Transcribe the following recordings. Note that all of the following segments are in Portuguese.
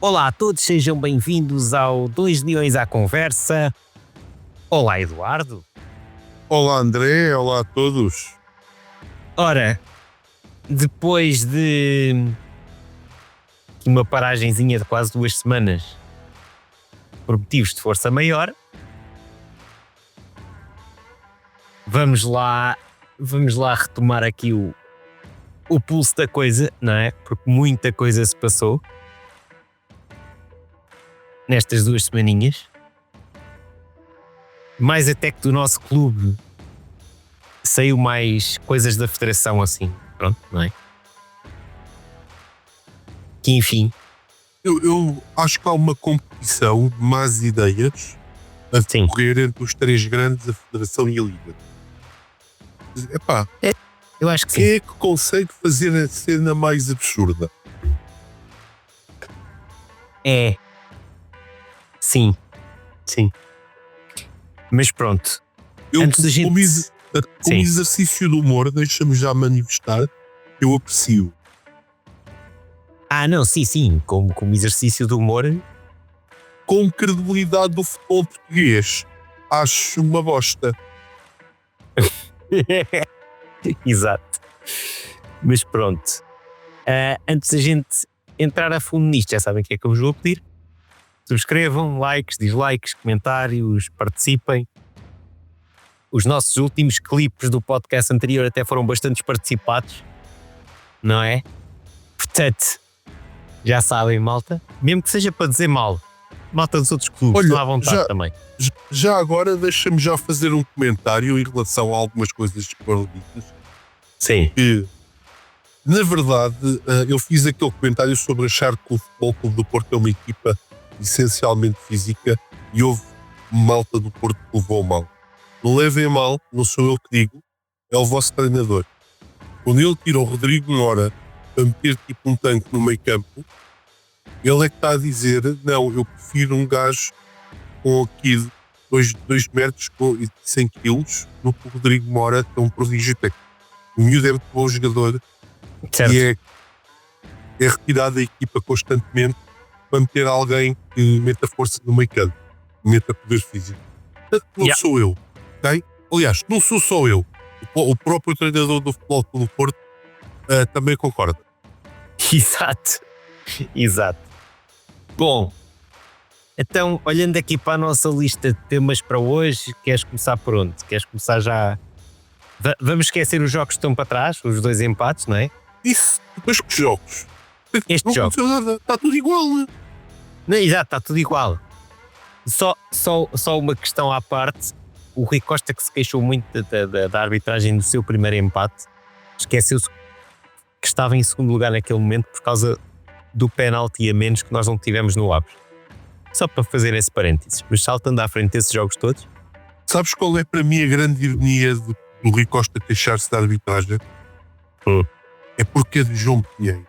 Olá a todos, sejam bem-vindos ao 2 Leões à Conversa. Olá, Eduardo. Olá André, olá a todos. Ora, depois de uma paragenzinha de quase 2 semanas por motivos de força maior, vamos lá retomar aqui o pulso da coisa, não é? Porque muita coisa se passou nestas 2 semaninhas. Mais até que do nosso clube saiu mais coisas da federação assim, pronto, não é? Que enfim. Eu acho que há uma competição de más ideias a Sim. decorrer entre os três grandes, a Federação e a Liga. Epá, Eu acho que sim. quem é que consegue fazer a cena mais absurda? É. Sim. Mas pronto. Eu, Antes da gente- como Sim. exercício de humor, deixa-me já manifestar que eu aprecio. Não, sim. Como exercício de humor. Com credibilidade do futebol português, acho uma bosta. Exato. Mas pronto. Antes da gente entrar a fundo nisto, já sabem o que é que eu vos vou pedir. Subscrevam, likes, dislikes, comentários, participem. Os nossos últimos clipes do podcast anterior até foram bastante participados, não é? Portanto, já sabem, malta. Mesmo que seja para dizer mal, malta dos outros clubes, Olha, estão à vontade já- também. Já agora, deixa-me já fazer um comentário em relação a algumas coisas que foram ditas. Sim. Que, na verdade, eu fiz aquele comentário sobre achar que o Futebol Clube do Porto é uma equipa essencialmente física e houve malta do Porto que levou mal. Não levem a mal, não sou eu que digo, é o vosso treinador. Quando ele tira o Rodrigo Moura a meter tipo um tanque no meio campo, ele é que está a dizer, não, eu prefiro um gajo com aqui 2 metros e 100 quilos do que o Rodrigo Moura, que é um prodígio técnico. O miúdo é muito bom jogador Certo. e é retirado da equipa constantemente para meter alguém que meta força no meio campo, meta poder físico. Portanto, não Yeah. sou eu, ok? Aliás, não sou só eu. O próprio treinador do Futebol Clube do Porto também concorda. Exato. Bom, então, olhando aqui para a nossa lista de temas para hoje, queres começar por onde? Queres começar já? Vamos esquecer os jogos que estão para trás, os 2 empates, não é? Isso, depois que jogos? Estes Não jogos. aconteceu nada, está tudo igual, né? Não, exato, está tudo igual. Só uma questão à parte. O Rui Costa, que se queixou muito da arbitragem do seu primeiro empate, esqueceu-se que estava em segundo lugar naquele momento por causa do penalti a menos que nós não tivemos no Aves. Só para fazer esse parênteses. Mas saltando à frente desses jogos todos. Sabes qual é para mim a grande ironia do Rui Costa queixar-se da arbitragem? É porque é de João Pinheiro.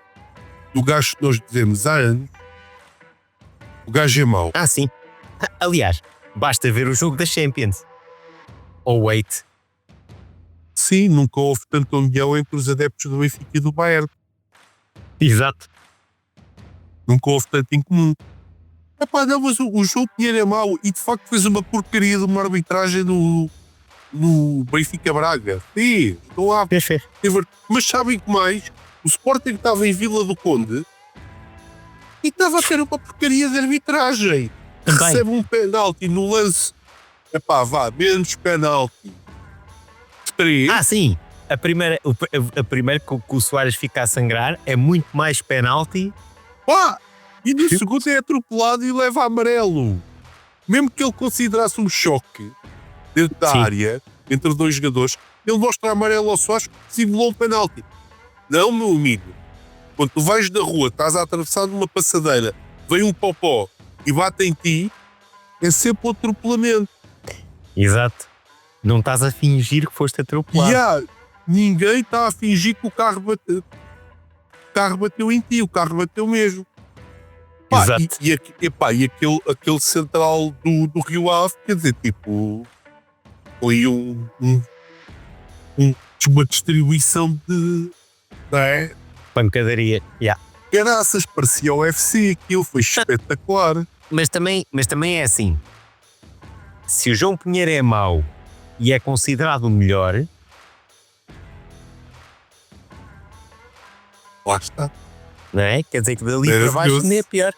Do gajo que nós dizemos há anos, o gajo é mau. Sim. Aliás, basta ver o jogo da Champions. Ou wait. Sim, nunca houve tanta união entre os adeptos do Benfica e do Bayern. Exato. Nunca houve tanto em comum. Epá, não, mas o João Pinheiro é mau e de facto fez uma porcaria de uma arbitragem no Benfica Braga. Sim, estou lá. Fez. Mas sabem que mais? O Sporting estava em Vila do Conde e estava a ter uma porcaria de arbitragem. Também. Recebe um penalti no lance. Epá, menos penalti. 3. Sim. A primeira que o Soares fica a sangrar é muito mais penalti. E no segundo é atropelado e leva amarelo. Mesmo que ele considerasse um choque dentro da Sim. área, entre 2 jogadores, ele mostra amarelo ao Soares que simulou um penalti. Não, meu amigo. Quando tu vais da rua, estás a atravessar numa passadeira, vem um popó e bate em ti, é sempre um atropelamento. Exato. Não estás a fingir que foste atropelado. Ninguém está a fingir que o carro bateu. O carro bateu em ti, o carro bateu mesmo. Exato. E aquele central do Rio Ave, quer dizer, tipo, foi uma distribuição de. Não é? Pancadaria. Caraças, parecia o UFC, aquilo foi espetacular. Mas também é assim. Se o João Pinheiro é mau e é considerado o melhor, Lá está. não é? Quer dizer que dali para baixo Maravilhoso. nem é pior.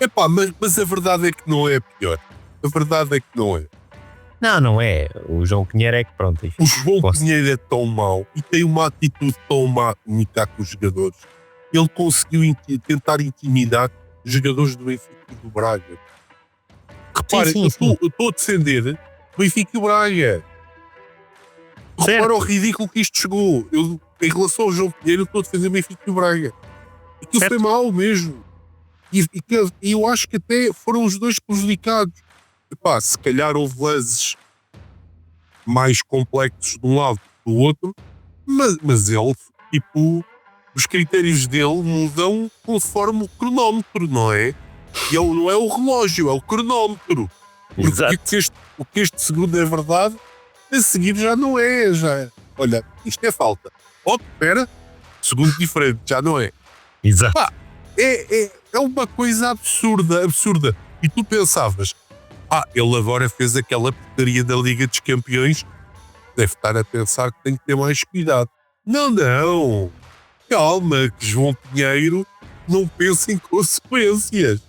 Epá, mas a verdade é que não é pior. A verdade é que não é. Não é. O João Pinheiro é que pronto. Enfim, O João posso- Pinheiro é tão mau e tem uma atitude tão má de comunicar com os jogadores. Ele conseguiu tentar intimidar os jogadores do Benfica e do Braga. Repara, sim, eu sim. estou a defender o Benfica e o Braga. Certo. Repara o ridículo que isto chegou. Eu, em relação ao João Pinheiro, eu estou a defender o Benfica e o Braga. Aquilo Certo. foi mau mesmo. E eu acho que até foram os dois prejudicados. Epá, se calhar houve lances mais complexos de um lado do outro, mas ele, tipo, os critérios dele mudam conforme o cronómetro, não é? E ele não é o relógio, é o cronómetro. Porque Exato. o que este segundo é verdade, a seguir já não é. Olha, isto é falta. Oh, espera, segundo diferente, já não é. Exato. É uma coisa absurda. E tu pensavas, ele agora fez aquela porcaria da Liga dos Campeões, deve estar a pensar que tem que ter mais cuidado. Não. Calma, que João Pinheiro não pensa em consequências.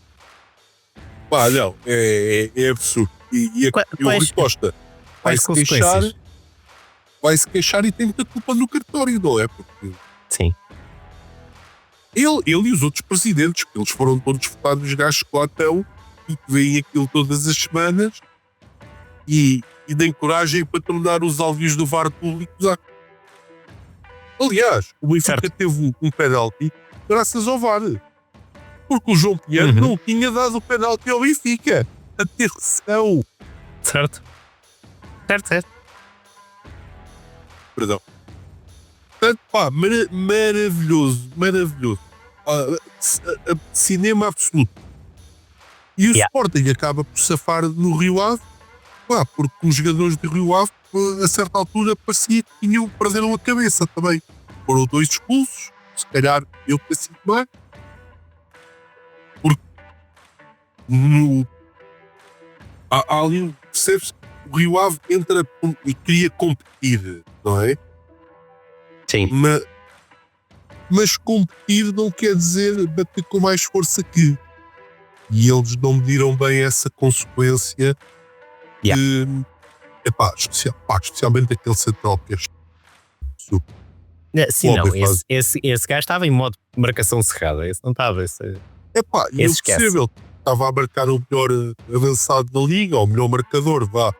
Pá, não, é absurdo. E o Rui Costa quais consequências? vai-se queixar e tem muita culpa no cartório, não é? Porque Sim. ele e os outros presidentes, que eles foram todos votados nos gajos que lá estão e que veem aquilo todas as semanas e deem coragem para tornar os alvios do VAR públicos. Aliás, o Benfica teve um penalti graças ao VAR. Porque o João Pinheiro não tinha dado o penalti ao Benfica. Atenção! Certo. Perdão. Portanto, pá, maravilhoso. Cinema absoluto. E o Sporting acaba por safar no Rio Ave, pá, porque os jogadores do Rio Ave, a certa altura, parecia que perderam a cabeça também. Foram 2 expulsos, se calhar eu pensei mais. Porque há ali, percebes? O Rio Ave entra e queria competir, não é? Sim. Mas competir não quer dizer bater com mais força que. E eles não mediram bem essa consequência. Especialmente aquele central que é super. Sim, não. Esse gajo estava em modo de marcação cerrada. Esse não estava. Eu percebo, ele estava a marcar o melhor avançado da liga, ou o melhor marcador, vá.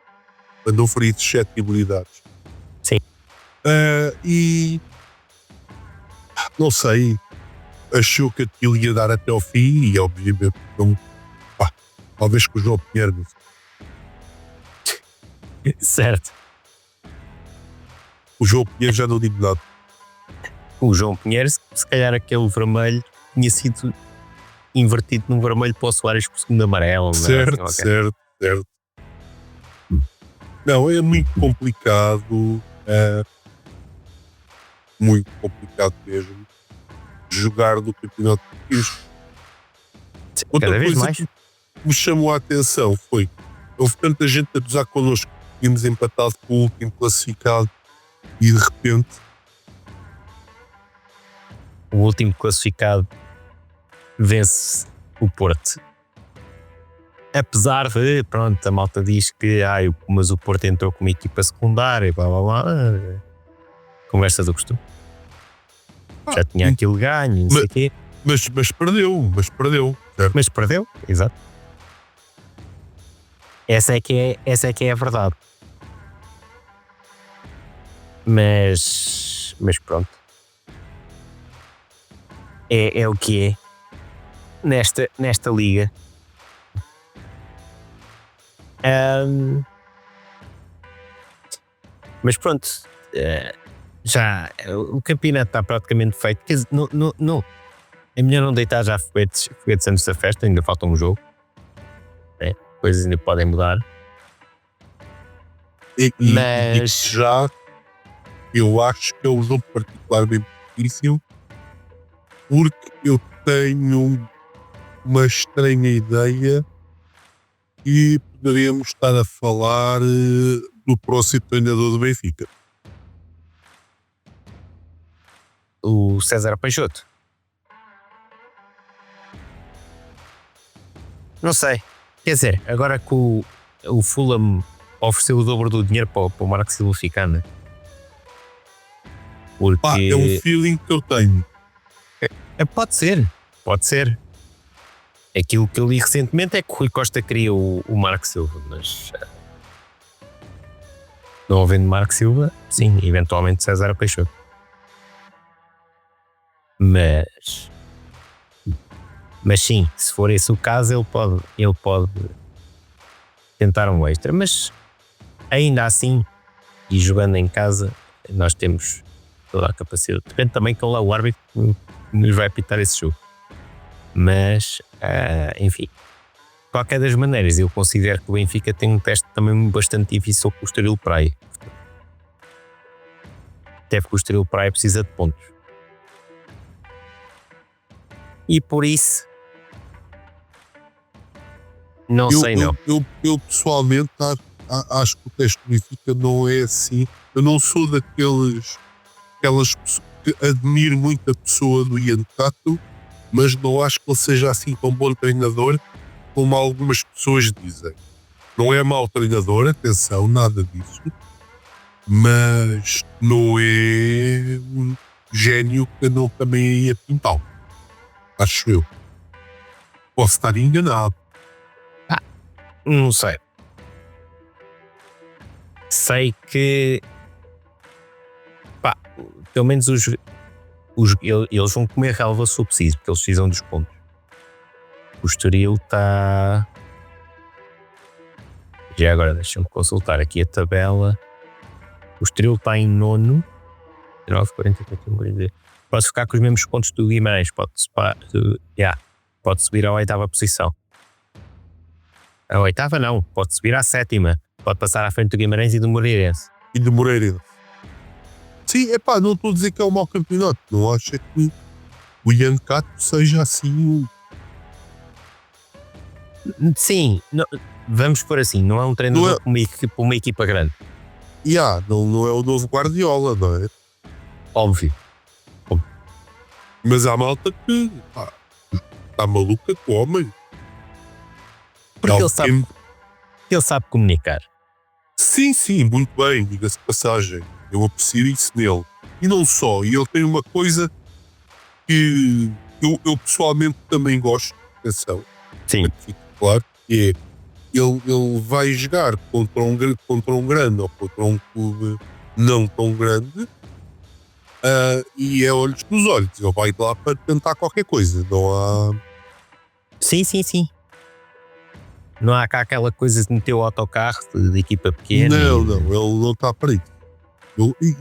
Para não ferir suscetibilidades. Sim. E não sei, achou que aquilo ia dar até ao fim e obviamente não. Talvez com o João Pinheiro. Certo. O João Pinheiro já não digo nada. O João Pinheiro, se calhar aquele vermelho tinha sido invertido num vermelho para o Soares por segundo amarelo. Certo. Não, é muito complicado. Muito complicado mesmo. Jogar no campeonato português. Outra vez coisa mais. que me chamou a atenção foi houve tanta gente a gozar connosco, tínhamos empatado com o último classificado e de repente o último classificado vence o Porto. Apesar de, pronto, a malta diz que mas o Porto entrou com uma equipa secundária e blá blá blá. Conversa do costume. Já tinha aquilo ganho, não sei o quê. Mas perdeu. Certo? Mas perdeu, exato. Essa é que é a verdade. Mas pronto. É o que é. Nesta liga. Mas pronto. Já o campeonato está praticamente feito. Quer dizer, não. É melhor não deitar já foguetes antes da festa, ainda falta um jogo. Coisas ainda podem mudar. Mas já eu acho que é um jogo particularmente difícil Porque eu tenho uma estranha ideia e poderíamos estar a falar do próximo treinador do Benfica. O César Peixoto. Não sei. Quer dizer, agora que o Fulham ofereceu o dobro do dinheiro para o Marco Silva ficar, né? Porque... Pá, é um feeling que eu tenho. Pode ser. Aquilo que eu li recentemente é que o Rui Costa queria o Marco Silva, mas não havendo Marco Silva, sim, eventualmente César Peixoto. Mas sim, se for esse o caso, ele pode tentar um extra, mas ainda assim, e jogando em casa, nós temos toda a capacidade. Depende também que lá o árbitro nos vai apitar esse jogo. Mas, enfim, de qualquer das maneiras, eu considero que o Benfica tem um teste também bastante difícil com o Estoril Praia. Até porque o Estoril Praia precisa de pontos. E por isso, não sei. Eu pessoalmente acho que o teste do Benfica não é assim. Eu não sou daquelas pessoas que admiro muito a pessoa do Ian Cato, mas não acho que ele seja assim tão bom treinador como algumas pessoas dizem. Não é mau treinador, atenção, nada disso, mas não é um gênio que não também ia pintar. Acho eu. Posso estar enganado. Não sei. Sei que pelo menos eles vão comer relva se for preciso, porque eles precisam dos pontos. O Estoril está... Já agora deixa-me consultar aqui a tabela. O Estoril está em 9º. 19, 40, 41, pode ficar com os mesmos pontos do Guimarães. Pode subir à 8ª posição. A 8ª não, pode subir à 7ª. Pode passar à frente do Guimarães e do Moreirense. E do Moreirense. Sim, não estou a dizer que é um mau campeonato. Não acho que o Ian Cato seja assim. Sim, não, vamos por assim, não é um treinador para uma equipa grande. Não é o novo Guardiola, não é? Óbvio. Mas há malta que está maluca com o homem. Porque ele sabe comunicar. Sim, muito bem, diga-se de passagem. Eu aprecio isso nele. E não só, e ele tem uma coisa que eu pessoalmente também gosto, atenção. Sim. Fica claro, que é, ele vai jogar contra um grande ou contra um clube não tão grande, e é olhos nos olhos. Ele vai lá para tentar qualquer coisa, não há... Sim. Não há cá aquela coisa de meter o autocarro de equipa pequena. Não, ele não está para isso.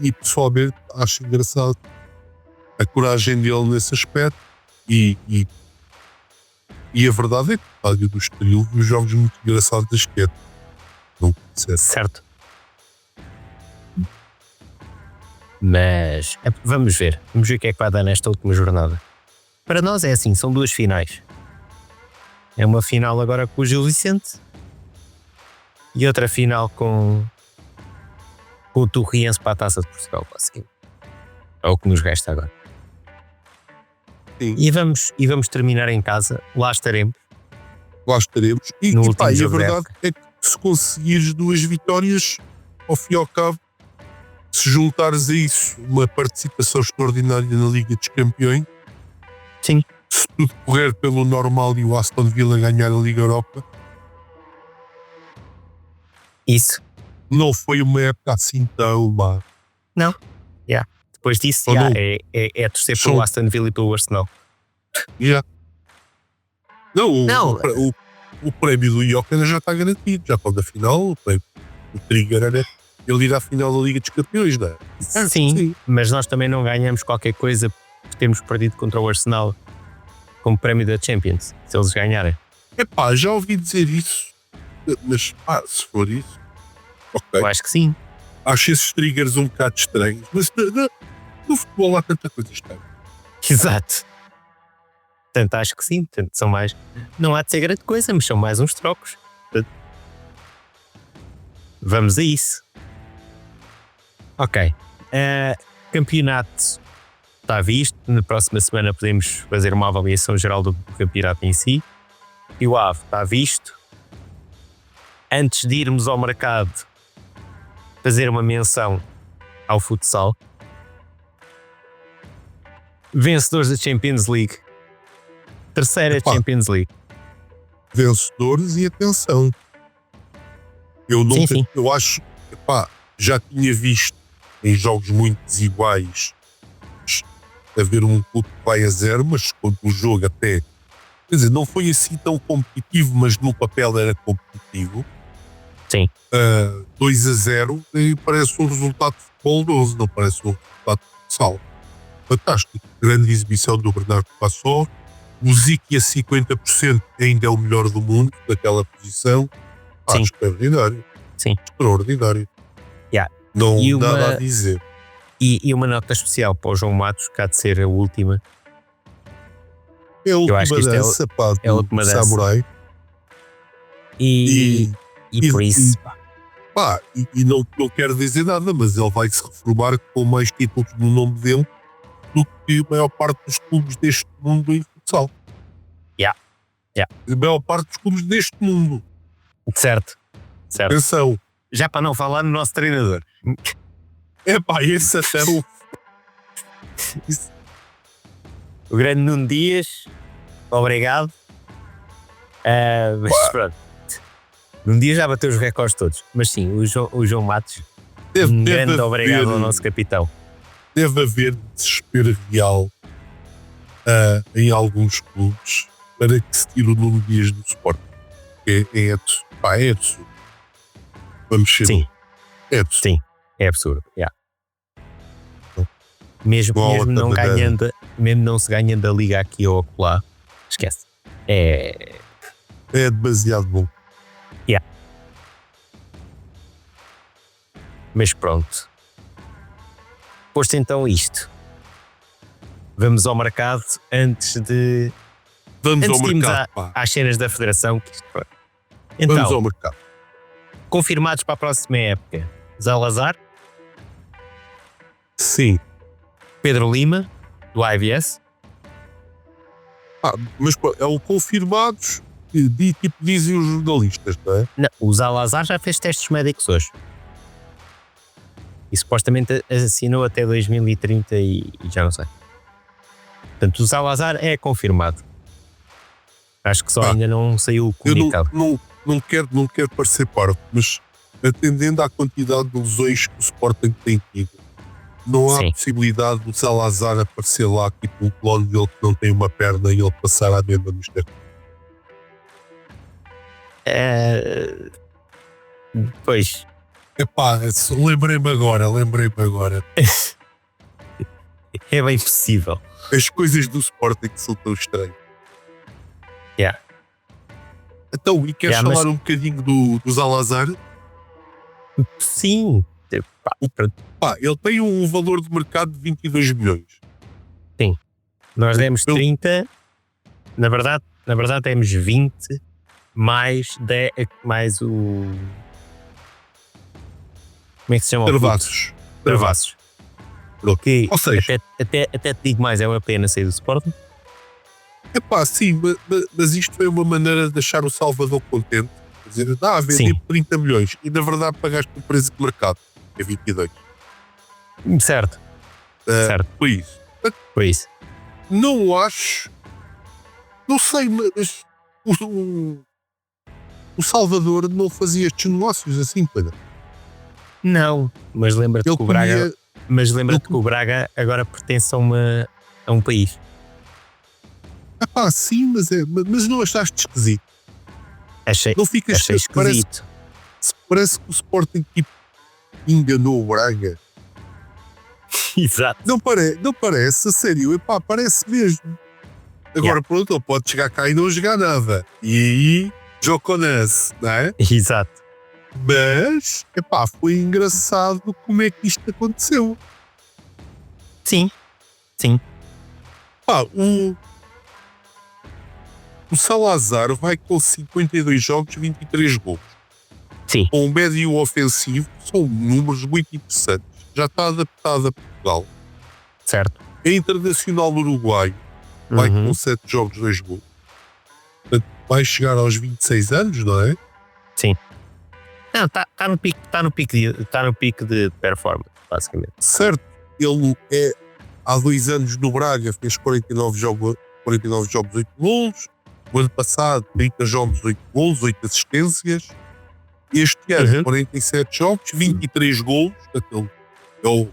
E pessoalmente acho engraçado a coragem dele nesse aspecto e a verdade é que o estádio do Estoril viu jogos muito engraçados da esquerda. Não certo. Mas vamos ver o que é que vai dar nesta última jornada. Para nós é assim, são 2 finais. É uma final agora com o Gil Vicente e outra final com o Torriense para a Taça de Portugal, basicamente. É o que nos resta agora. Sim. E vamos terminar em casa, lá estaremos. E a verdade é que se conseguires 2 vitórias, ao fim e ao cabo, se juntares a isso uma participação extraordinária na Liga dos Campeões, sim, se tudo correr pelo normal e o Aston Villa ganhar a Liga Europa, isso não foi uma época assim tão má. Não, depois disso é torcer pelo Aston Villa e pelo Arsenal. Não, o prémio do Joker já está garantido, já quando a final, o trigger era ele ir à final da Liga dos Campeões, não é? Sim, mas nós também não ganhamos qualquer coisa por termos perdido contra o Arsenal como prémio da Champions, se eles ganharem. Já ouvi dizer isso, mas se for isso, ok. Eu acho que sim. Acho esses triggers um bocado estranhos, mas no futebol há tanta coisa estranha. Exato. Portanto, acho que sim. Portanto, são mais. Não há de ser grande coisa, mas são mais uns trocos. Portanto, vamos a isso. Ok. Campeonato está visto. Na próxima semana podemos fazer uma avaliação geral do campeonato em si. E o AV está visto. Antes de irmos ao mercado, fazer uma menção ao futsal. Vencedores da Champions League. Terceira Epá. Champions League. Vencedores e atenção. Eu nunca, Sim. eu acho, já tinha visto em jogos muito desiguais haver um clube que vai a 0, mas quando o jogo até, quer dizer, não foi assim tão competitivo, mas no papel era competitivo. Sim. 2-0 e parece um resultado futeboloso, não parece um resultado de futsal. Fantástico. Grande exibição do Bernardo Passó. O Ziki a 50% ainda é o melhor do mundo naquela posição. Sim. Extraordinário. Sim. Extraordinário. Yeah. Não E nada a dizer. E uma nota especial para o João Matos, que há de ser a última. É a última acho que isto dança, é a última dança. samurai. E por isso. E não quero dizer nada, mas ele vai se reformar com mais títulos no nome dele do que a maior parte dos clubes deste mundo em futsal. Yeah. A maior parte dos clubes deste mundo. Certo. Atenção. Já para não falar no nosso treinador. Esse até o... O grande Nuno Dias. Obrigado. Mas pronto. Nuno Dias já bateu os recordes todos. Mas sim, o João Matos. Grande obrigado ao nosso capitão. Deve haver desespero real em alguns clubes para que se tire o Nuno Dias do Sport. É absurdo. Vamos ser. Sim. É absurdo. Sim, é absurdo. Yeah. Mesmo não se ganhando a liga aqui ou acolá, esquece. É demasiado bom. Yeah. Mas pronto. Posto então isto, vamos ao mercado antes de irmos às cenas da Federação. Então, vamos ao mercado. Confirmados para a próxima época: Zalazar, sim. Pedro Lima, do IVS. Mas é o confirmados, tipo dizem os jornalistas, não é? Não, o Zalazar já fez testes médicos hoje. E supostamente assinou até 2030 e já não sei. Portanto, o Zalazar é confirmado. Acho que só ainda não saiu o comunicado. Eu não quero parecer parvo, mas atendendo à quantidade de lesões que o Sporting tem tido, não há possibilidade do Zalazar aparecer lá, tipo um clone dele que não tem uma perna e ele passar à mesma no exterior. Pois. Lembrei-me agora. É bem possível. As coisas do Sporting são tão estranhas. Yeah. Então, e queres falar um bocadinho do Zalazar? Sim. Ele tem um valor de mercado de 22 milhões. Sim. Nós demos 30. Na verdade demos 20 mais o... Como é que se chama? Travassos. Que, ou seja, até te digo mais, é uma pena sair do Sporting. Sim, mas isto foi uma maneira de deixar o Salvador contente. Quer dizer, vendi 30 milhões e na verdade pagaste o preço de mercado, que é 22. Certo. Foi isso. Não acho. Não sei, mas o Salvador não fazia estes negócios assim, para. Não, mas lembra-te que o Braga. Mas lembra-te que o Braga agora pertence a um país. Sim, mas não achaste esquisito? Achei esquisito. Parece que o Sporting tipo, enganou o Braga. Exato. Não parece, a sério, parece mesmo. Agora pronto, ele pode chegar cá e não jogar nada. E aí, Joconese, não é? Exato. Mas, foi engraçado como é que isto aconteceu. Sim. O Salazar vai com 52 jogos, 23 gols. Sim. Com o médio ofensivo, são números muito interessantes. Já está adaptado a Portugal. Certo. É internacional uruguaio. Vai Uhum. com 7 jogos, 2 gols. Portanto, vai chegar aos 26 anos, não é? Sim. Não, está no pique de performance, basicamente. Certo. Ele é, há 2 anos no Braga, fez 49 jogos, 8 gols. O ano passado, 30 jogos, 8 gols, 8 assistências. Este ano, Uhum. 47 jogos, 23 gols. Ele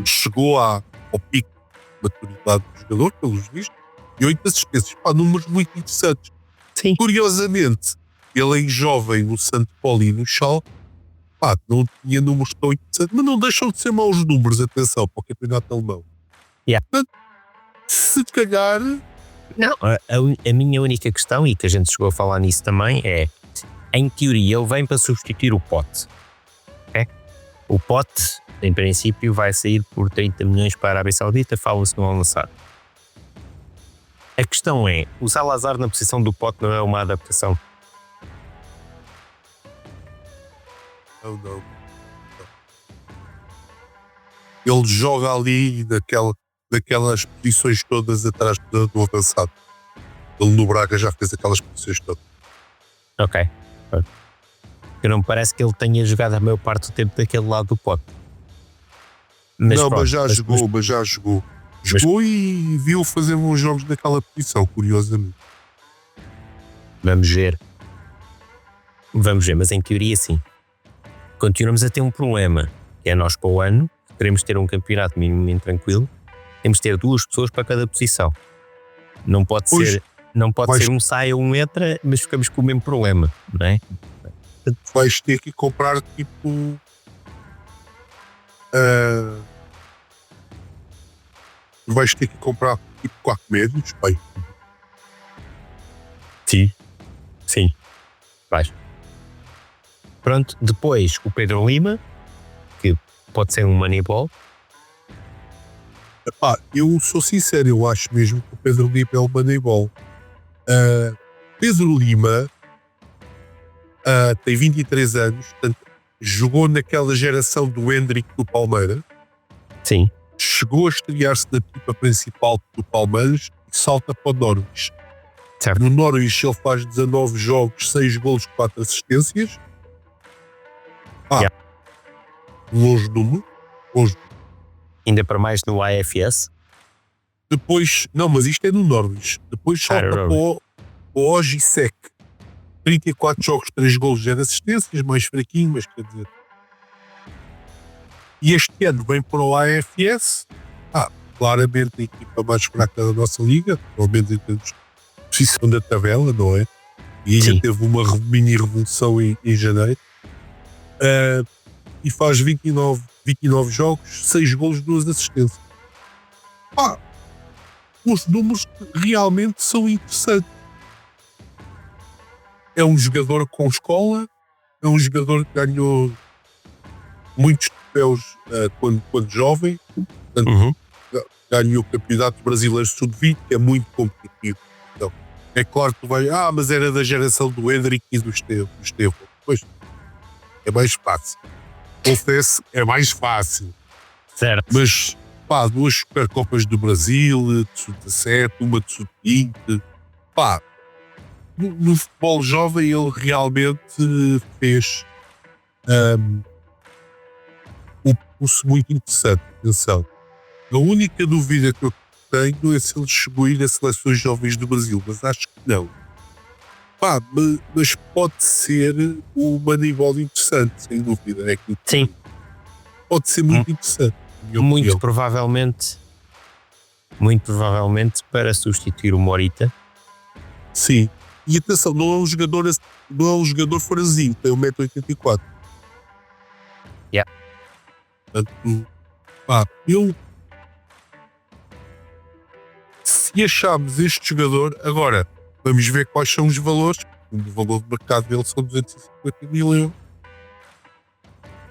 chegou ao pico de maturidade do jogador, pelos vistos, e 8 assistências. Pá, números muito interessantes. Sim. Curiosamente, ele em jovem no Santo Paulo e no Schalke, pá, não tinha números tão interessantes, mas não deixam de ser maus números, atenção, para o campeonato alemão. Yeah. Portanto, se calhar, Não, a minha única questão, e que a gente chegou a falar nisso também, é, em teoria, ele vem para substituir o Pote. Okay? O Pote, em princípio, vai sair por 30 milhões para a Arábia Saudita, fala-se no Al-Nassr. A questão é, o Salazar na posição do Pote não é uma adaptação? não. Ele joga ali daquelas posições todas atrás do avançado. Ele no Braga já fez aquelas posições todas. Ok. Porque não me parece que ele tenha jogado a maior parte do tempo daquele lado do Pote. Mas pronto, já jogou. Jogou e viu fazer uns jogos naquela posição, curiosamente. Vamos ver, mas em teoria sim. Continuamos a ter um problema, que é nós para o ano, queremos ter um campeonato minimamente tranquilo, temos de ter 2 pessoas para cada posição. Não pode ser um sai ou um entra, mas ficamos com o mesmo problema, não é? Vais ter que comprar tipo vais ter que comprar tipo 4 médios, bem. Sim. Vais. Pronto, depois o Pedro Lima, que pode ser um Moneyball. Eu sou sincero, eu acho mesmo que o Pedro Lima é o Moneyball. Pedro Lima tem 23 anos, portanto, jogou naquela geração do Hendrick do Palmeiras. Sim. Chegou a estrear-se na equipa principal do Palmeiras e salta para o Norwich. Certo. No Norwich ele faz 19 jogos, 6 golos, 4 assistências. Longe número. Ainda para mais no AFS. Depois, não, mas isto é no Norwich. Depois salta para o Ogisek. 34 jogos, 3 golos, 0 assistências, mais fraquinho, mas quer dizer. E este ano vem para o AFS. Claramente a equipa mais fraca da nossa liga, pelo menos em termos de posição da tabela, não é? E ainda teve uma mini revolução em janeiro. E faz 29 jogos, 6 golos, 2 assistências. Os números realmente são interessantes. É um jogador com escola, é um jogador que ganhou muitos troféus quando jovem. Portanto, ganhou o Campeonato Brasileiro Sub-20, que é muito competitivo. Então, é claro que tu vai, mas era da geração do Hendrick e do Estevão. Pois, é mais fácil. Confesso, é mais fácil. Certo. Mas, 2 Supercopas do Brasil, de Sub-17, uma de Sub-20. No futebol jovem ele realmente fez um curso muito interessante. Atenção. A única dúvida que eu tenho é se ele chegou a ir a seleções jovens do Brasil, mas acho que não. Mas pode ser uma nível interessante, sem dúvida. É que Sim. Pode ser muito interessante. Muito provavelmente para substituir o Morita. Sim. E atenção, não é um jogador franzino, tem 1,84 m. Yeah. Portanto, se acharmos este jogador, agora vamos ver quais são os valores. O valor de mercado dele são 250 mil euros.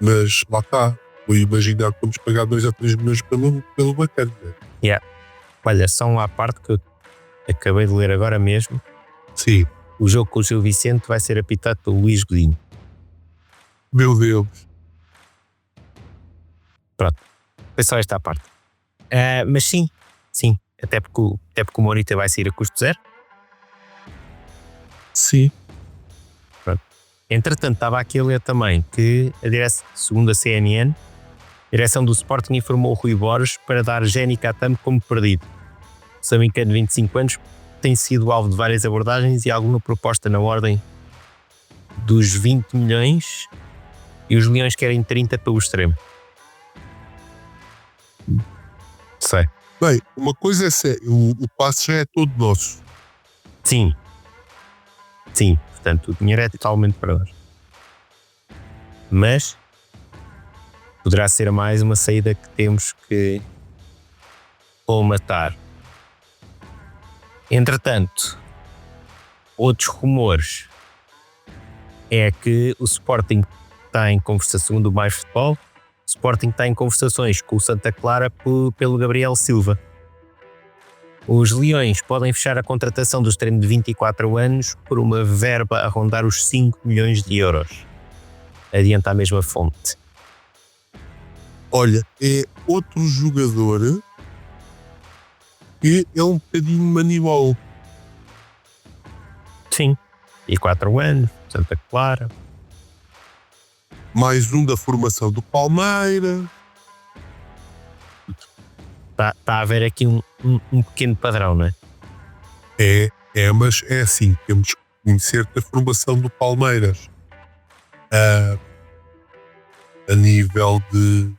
Mas lá está. Vou imaginar que vamos pagar 2 a 3 milhões pelo bacana. Olha, só uma parte que eu acabei de ler agora mesmo. Sim. O jogo com o Gil Vicente vai ser apitado pelo Luís Godinho. Meu Deus. Foi só esta a parte. Mas sim. Até porque o Morita vai sair a custo zero. Sim. Entretanto, estava aqui a ler também que, segundo a CNN, a direção do Sporting informou o Rui Borges para dar Jenny Catamo como perdido. O Samancano, de 25 anos, tem sido alvo de várias abordagens e alguma proposta na ordem dos 20 milhões e os Leões querem 30 pelo extremo. Sei. Bem, uma coisa é séria, o passe já é todo nosso. Sim. Portanto, o dinheiro é totalmente para nós. Mas poderá ser mais uma saída que temos que colmatar. Entretanto, outros rumores é que o Sporting está em conversação, segundo o Mais Futebol, o Sporting está em conversações com o Santa Clara pelo Gabriel Silva. Os Leões podem fechar a contratação do extremo de 24 anos por uma verba a rondar os 5 milhões de euros. Adianta a mesma fonte. Olha, é outro jogador que é um bocadinho manibol. Sim. E 4 anos, Santa Clara. Mais um da formação do Palmeiras. Está a haver aqui um pequeno padrão, não é? Mas é assim, temos que conhecer que a formação do Palmeiras a nível de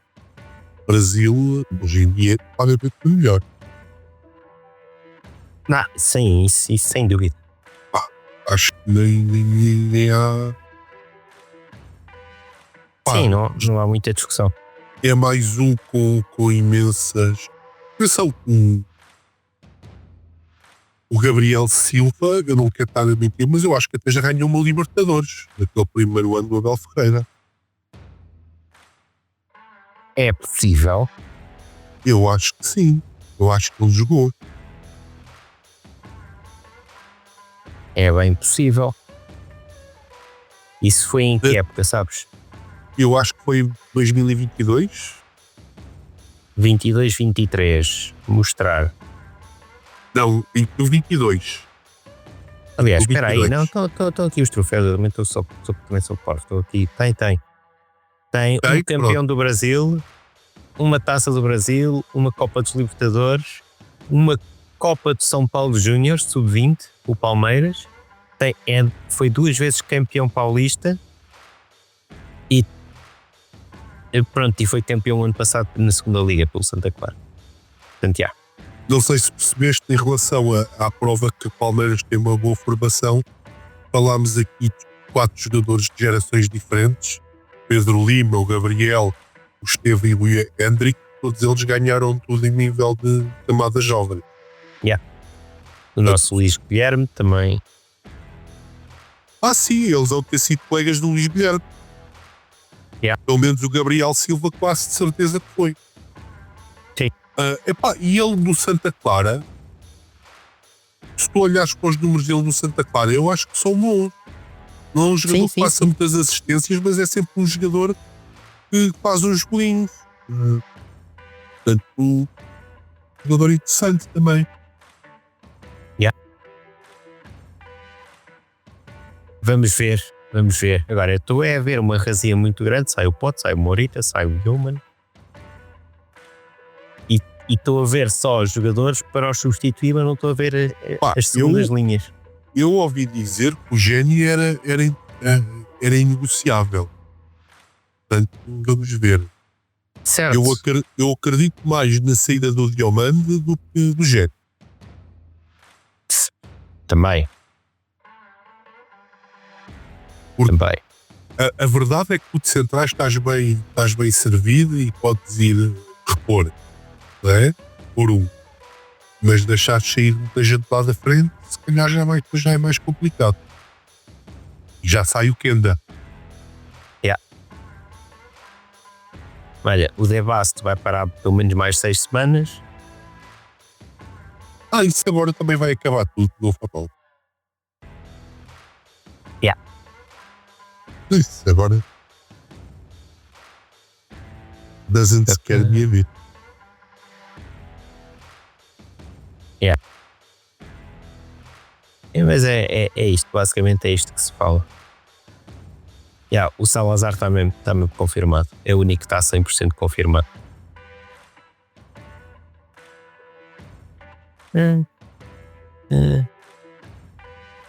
Brasil, hoje em dia, pode haver tudo melhor. Não, sim, isso sem dúvida. Acho que nem há. Sim, não há muita discussão. É mais um com imensas. Atenção, o Gabriel Silva, eu não quero estar a mentir, mas eu acho que até já ganhou uma Libertadores naquele primeiro ano do Abel Ferreira. É possível. Eu acho que sim. Eu acho que ele jogou. É bem possível. Isso foi em que época, sabes? Eu acho que foi 2022. 22, 23. Mostrar. Não, 22. Aliás, O espera aí. 22. Não, estão aqui os troféus. Eu também sou parvo. Estou aqui. Tem. Tem um campeão do Brasil, uma taça do Brasil, uma Copa dos Libertadores, uma Copa de São Paulo Júnior, sub-20, o Palmeiras. Foi 2 vezes campeão paulista e foi campeão ano passado na segunda liga pelo Santa Clara. Portanto, já. Não sei se percebeste em relação à prova que o Palmeiras tem uma boa formação. Falámos aqui de 4 jogadores de gerações diferentes. Pedro Lima, o Gabriel, o Esteve e o Hendrick, todos eles ganharam tudo em nível de camada jovem. O nosso Luís Guilherme também. Sim, eles vão ter sido colegas do Luís Guilherme. Pelo menos o Gabriel Silva quase de certeza que foi. Sim. E ele no Santa Clara, se tu olhares para os números dele no Santa Clara, eu acho que são bons. Não é um jogador que faça muitas assistências, mas é sempre um jogador que faz uns golinhos. Portanto, um jogador interessante também. Vamos ver. Agora, eu estou a ver uma razia muito grande. Sai o Pote, sai o Morita, sai o Human. E estou a ver só os jogadores para os substituir, mas não estou a ver as segundas linhas. Eu ouvi dizer que o Geni era inegociável. Portanto, vamos ver. Certo. Eu acredito mais na saída do Diomande do que do Geni. Também. Também. A verdade é que tu de centrais estás bem servido e podes ir repor, não é? Por um. Mas deixar sair muita gente lá da frente, se calhar já é mais complicado. E já sai o Kenda. Olha, o Debasto vai parar pelo menos mais 6 semanas. Isso agora também vai acabar tudo no futebol. Isso agora doesn't scare me a bit. Mas é isto, basicamente é isto que se fala. O Salazar está mesmo confirmado. É o único que está 100% confirmado.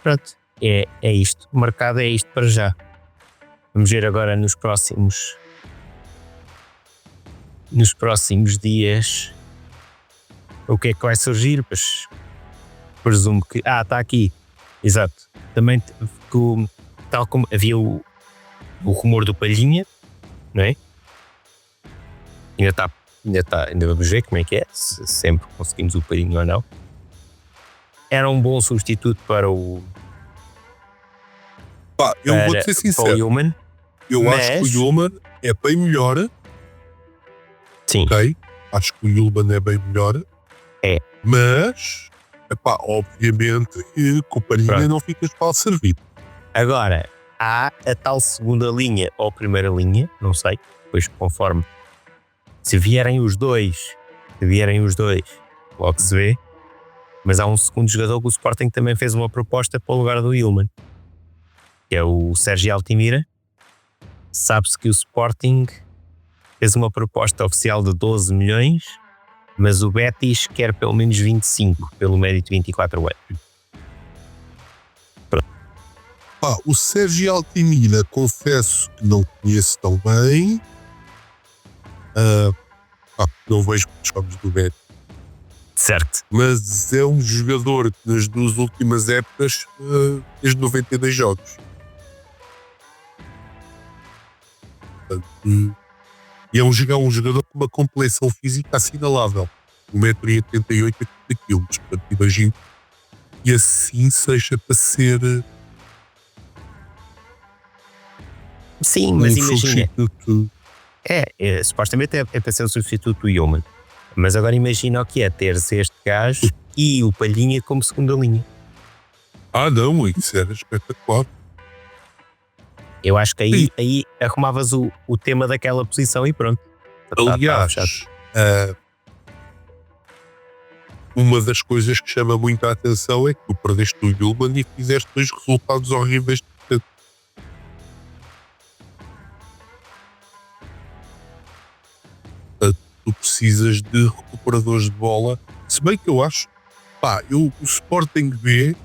Pronto, é isto. O mercado é isto para já. Vamos ver agora nos próximos dias o que é que vai surgir. Pois presumo que. Está aqui. Exato. Também tal como havia o rumor do Palhinha, não é? Ainda vamos ver como é que é, se sempre conseguimos o Palhinha ou não. Era um bom substituto para o. Eu vou ser sincero. O Human. Eu acho que o Yulman é bem melhor. Sim. Ok? Acho que o Yulman é bem melhor. É. Mas, obviamente que o Palhinha não fica mal servido. Agora, há a tal segunda linha ou primeira linha, não sei, depois conforme. Se vierem os dois, logo se vê. Mas há um segundo jogador que o Sporting também fez uma proposta para o lugar do Yulman, que é o Sérgio Altimira. Sabe-se que o Sporting fez uma proposta oficial de 12 milhões, mas o Betis quer pelo menos 25, pelo mérito de 24 anos. O Sérgio Altimira, confesso que não conheço tão bem. Não vejo muitos jogos do Betis. Certo. Mas é um jogador que nas duas últimas épocas fez 92 jogos. E é um jogador com uma complexão física assinalável. 1,88 m e 80 kg. Portanto, imagino que assim seja para ser. Sim, mas imagina. Substituto. Supostamente é para ser o substituto do Yeoman. Mas agora imagina o que é teres este gajo e o Palhinha como segunda linha. Não, isso era espetacular. Eu acho que aí arrumavas o tema daquela posição e pronto. Aliás, uma das coisas que chama muito a atenção é que tu perdeste o Yulman e fizeste 2 resultados horríveis. Tu precisas de recuperadores de bola. Se bem que eu acho, o Sporting B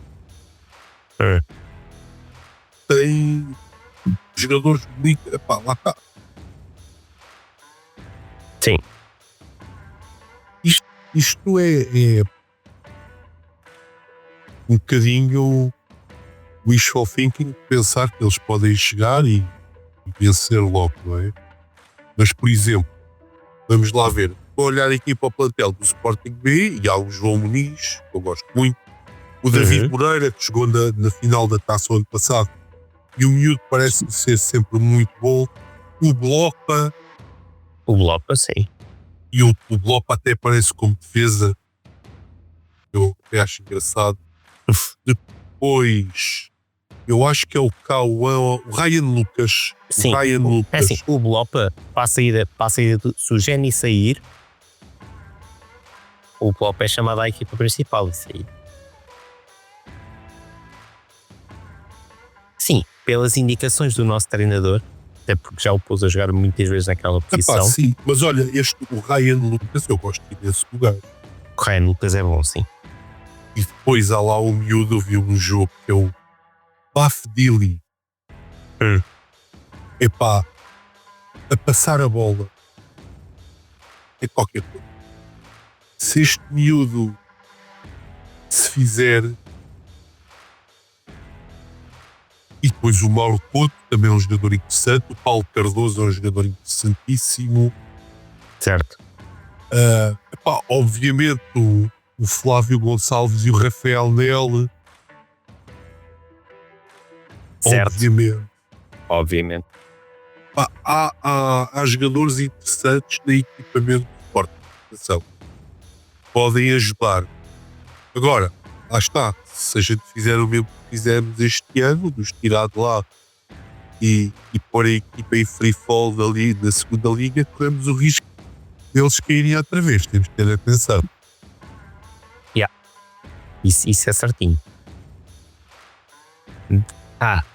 tem jogadores bonitos. Lá está. Sim. Isto é um bocadinho wishful thinking, pensar que eles podem chegar e vencer logo, não é? Mas, por exemplo, vamos lá ver. Vou olhar aqui para o plantel do Sporting B e há o João Muniz, que eu gosto muito. O David Moreira, que chegou na final da taça ano passado. E o miúdo parece ser sempre muito bom. O Blopa. O Blopa, sim. E o Blopa até parece como defesa. Eu até acho engraçado. Depois, eu acho que é o Cauã, o Ryan Lucas. Sim. O Ryan Lucas. É assim, o Blopa, para a saída se o Geni sair, o Blopa é chamado à equipa principal e sair. Sim, pelas indicações do nosso treinador, até porque já o pôs a jogar muitas vezes naquela posição. Sim, mas olha, o Ryan Lucas, eu gosto desse lugar. O Ryan Lucas é bom, sim. E depois há lá o miúdo, eu vi um jogo que é o Bafdili. A passar a bola é qualquer coisa. Se este miúdo se fizer. E depois o Mauro Couto também é um jogador interessante. O Paulo Cardoso é um jogador interessantíssimo. Certo. Obviamente o Flávio Gonçalves e o Rafael Nel. Certo. Obviamente. Há jogadores interessantes no equipamento de forte. Podem ajudar. Agora, lá está. Se a gente fizer o mesmo que fizemos este ano, nos tirar de lá e pôr a equipa em free fall dali na segunda liga, corremos o risco deles caírem outra vez. Temos que ter atenção. Isso é certinho.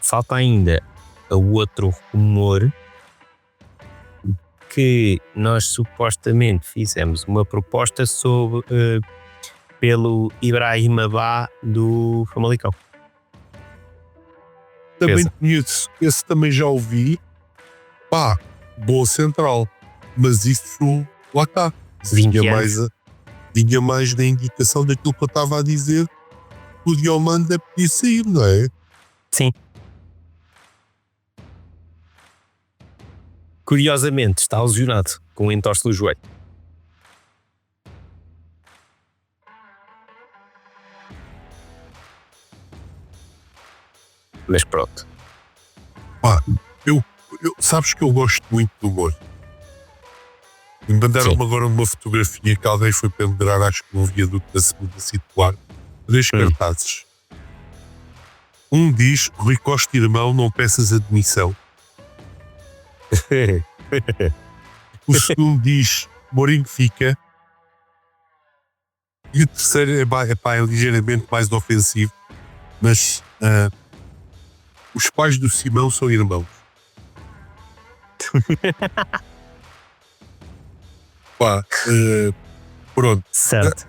Falta ainda o outro rumor que nós supostamente fizemos uma proposta sobre pelo Ibrahim Abá do Famalicão. Também conheço, esse também já ouvi. Boa central. Mas isso, lá está. Vinha mais da indicação daquilo que eu estava a dizer. O Diomanda podia sair, não é? Sim. Curiosamente, está lesionado com um entorse do joelho. Mas pronto. Sabes que eu gosto muito do humor. Me mandaram-me agora uma fotografia que alguém foi pendurar, acho que num viaduto da segunda circular. 3 cartazes. Um diz: Rui Costa irmão, não peças admissão. O segundo diz: Mourinho fica. E o terceiro é ligeiramente mais ofensivo, mas os pais do Simão são irmãos. Pronto. Certo.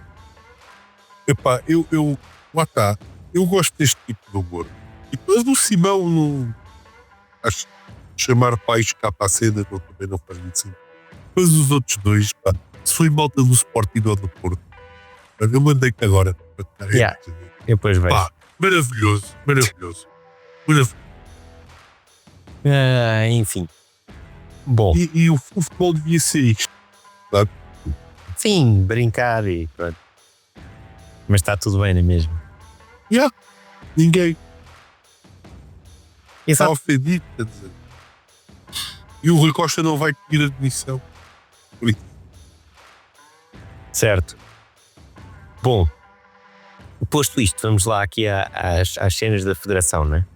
Lá está. Eu gosto deste tipo de humor. E depois do Simão, não, acho que chamar pais cá para a cena também não faz muito sentido. Depois os outros dois, se foi malta do Sporting ou do Porto, eu mandei-te agora. Depois vejo. Maravilhoso. Enfim. Bom. E o futebol devia ser isto, sabe? Sim, brincar e pronto. Mas está tudo bem, não é mesmo? Ninguém está Exato. ofendido, quer dizer. E o Rui Costa não vai pedir admissão. Por isso. Certo. Bom, posto isto, vamos lá aqui às cenas da Federação, não é?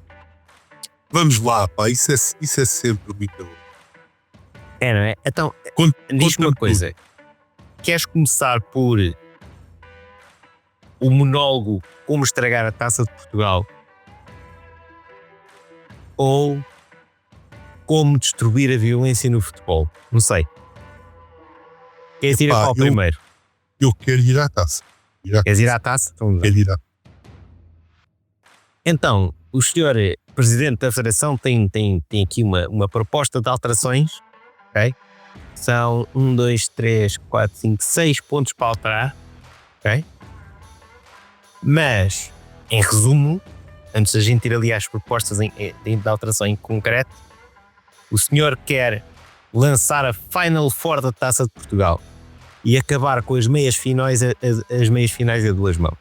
Vamos lá, isso é sempre muito bom. Não é? Então, diz-me uma coisa. Queres começar por o monólogo Como Estragar a Taça de Portugal ou Como Destruir a Violência no Futebol? Não sei. Queres ir a qual primeiro? Eu quero ir à taça. Queres ir à taça? Quero ir à. Então, o senhor Presidente da Federação tem aqui uma proposta de alterações, ok? São 1, 2, 3, 4, 5, 6 pontos para alterar, ok? Mas, em resumo, antes da gente ir ali às propostas de alteração em concreto, o senhor quer lançar a Final Four da Taça de Portugal e acabar com as meias finais a 2 mãos.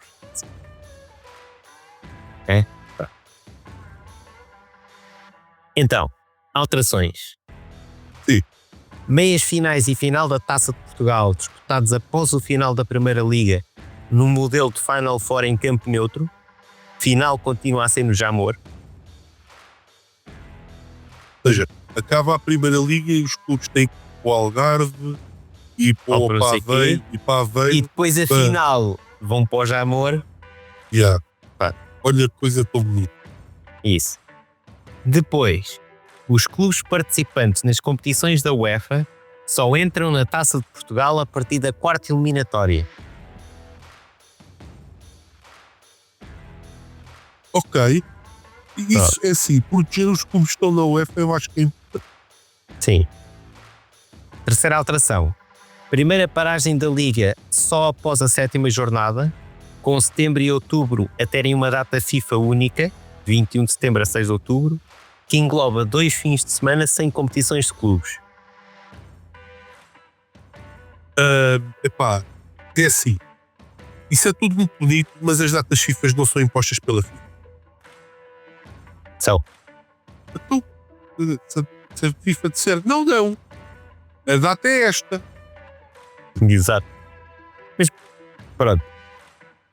Ok? Então, alterações. Sim. Meias finais e final da Taça de Portugal disputados após o final da Primeira Liga no modelo de Final Four em campo neutro. Final continua a ser no Jamor. Ou seja, acaba a Primeira Liga e os clubes têm que ir para o Algarve e para o Aveiro. E depois a final vão para o Jamor. Olha que coisa tão bonita. Isso. Depois, os clubes participantes nas competições da UEFA só entram na Taça de Portugal a partir da quarta eliminatória. Ok. E isso é assim, proteger os clubes que estão na UEFA eu acho que é importante. Sim. Terceira alteração. Primeira paragem da Liga só após a 7ª jornada, com setembro e outubro a terem uma data FIFA única, 21 de setembro a 6 de outubro, que engloba 2 fins de semana sem competições de clubes. É assim. Isso é tudo muito bonito, mas as datas FIFA não são impostas pela FIFA. São. Então, se a FIFA disser, não, a data é esta. Exato. Mas, pronto.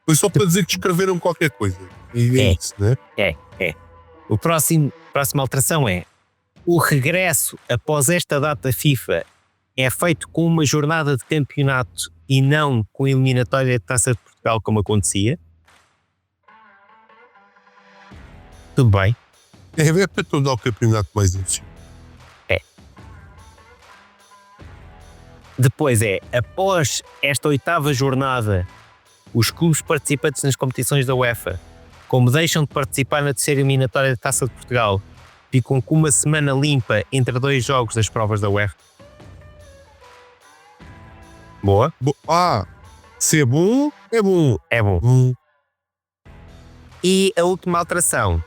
Foi só para dizer que escreveram qualquer coisa. E é isso, né? É. A próxima alteração é O regresso após esta data FIFA é feito com uma jornada de campeonato e não com a eliminatória de Taça de Portugal como acontecia. Tudo bem. É para tornar o campeonato mais emocionante. Depois após esta 8ª jornada, os clubes participantes nas competições da UEFA, como deixam de participar na terceira eliminatória da Taça de Portugal, ficam com uma semana limpa entre 2 jogos das provas da UEFA. Boa? Se é bom, é bom. É bom. E a última alteração.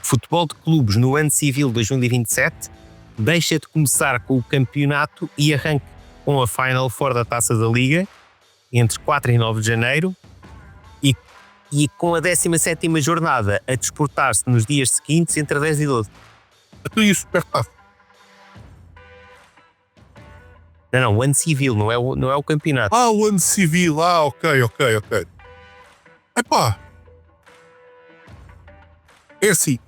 Futebol de clubes no ano civil 2027 deixa de começar com o campeonato e arranca com a Final Four da Taça da Liga entre 4 e 9 de janeiro e com a 17ª jornada a disputar-se nos dias seguintes entre 10 e 12. Então e o Supertaça? Não, o ano civil, não é o campeonato. O ano civil. Ok. Epá. É assim.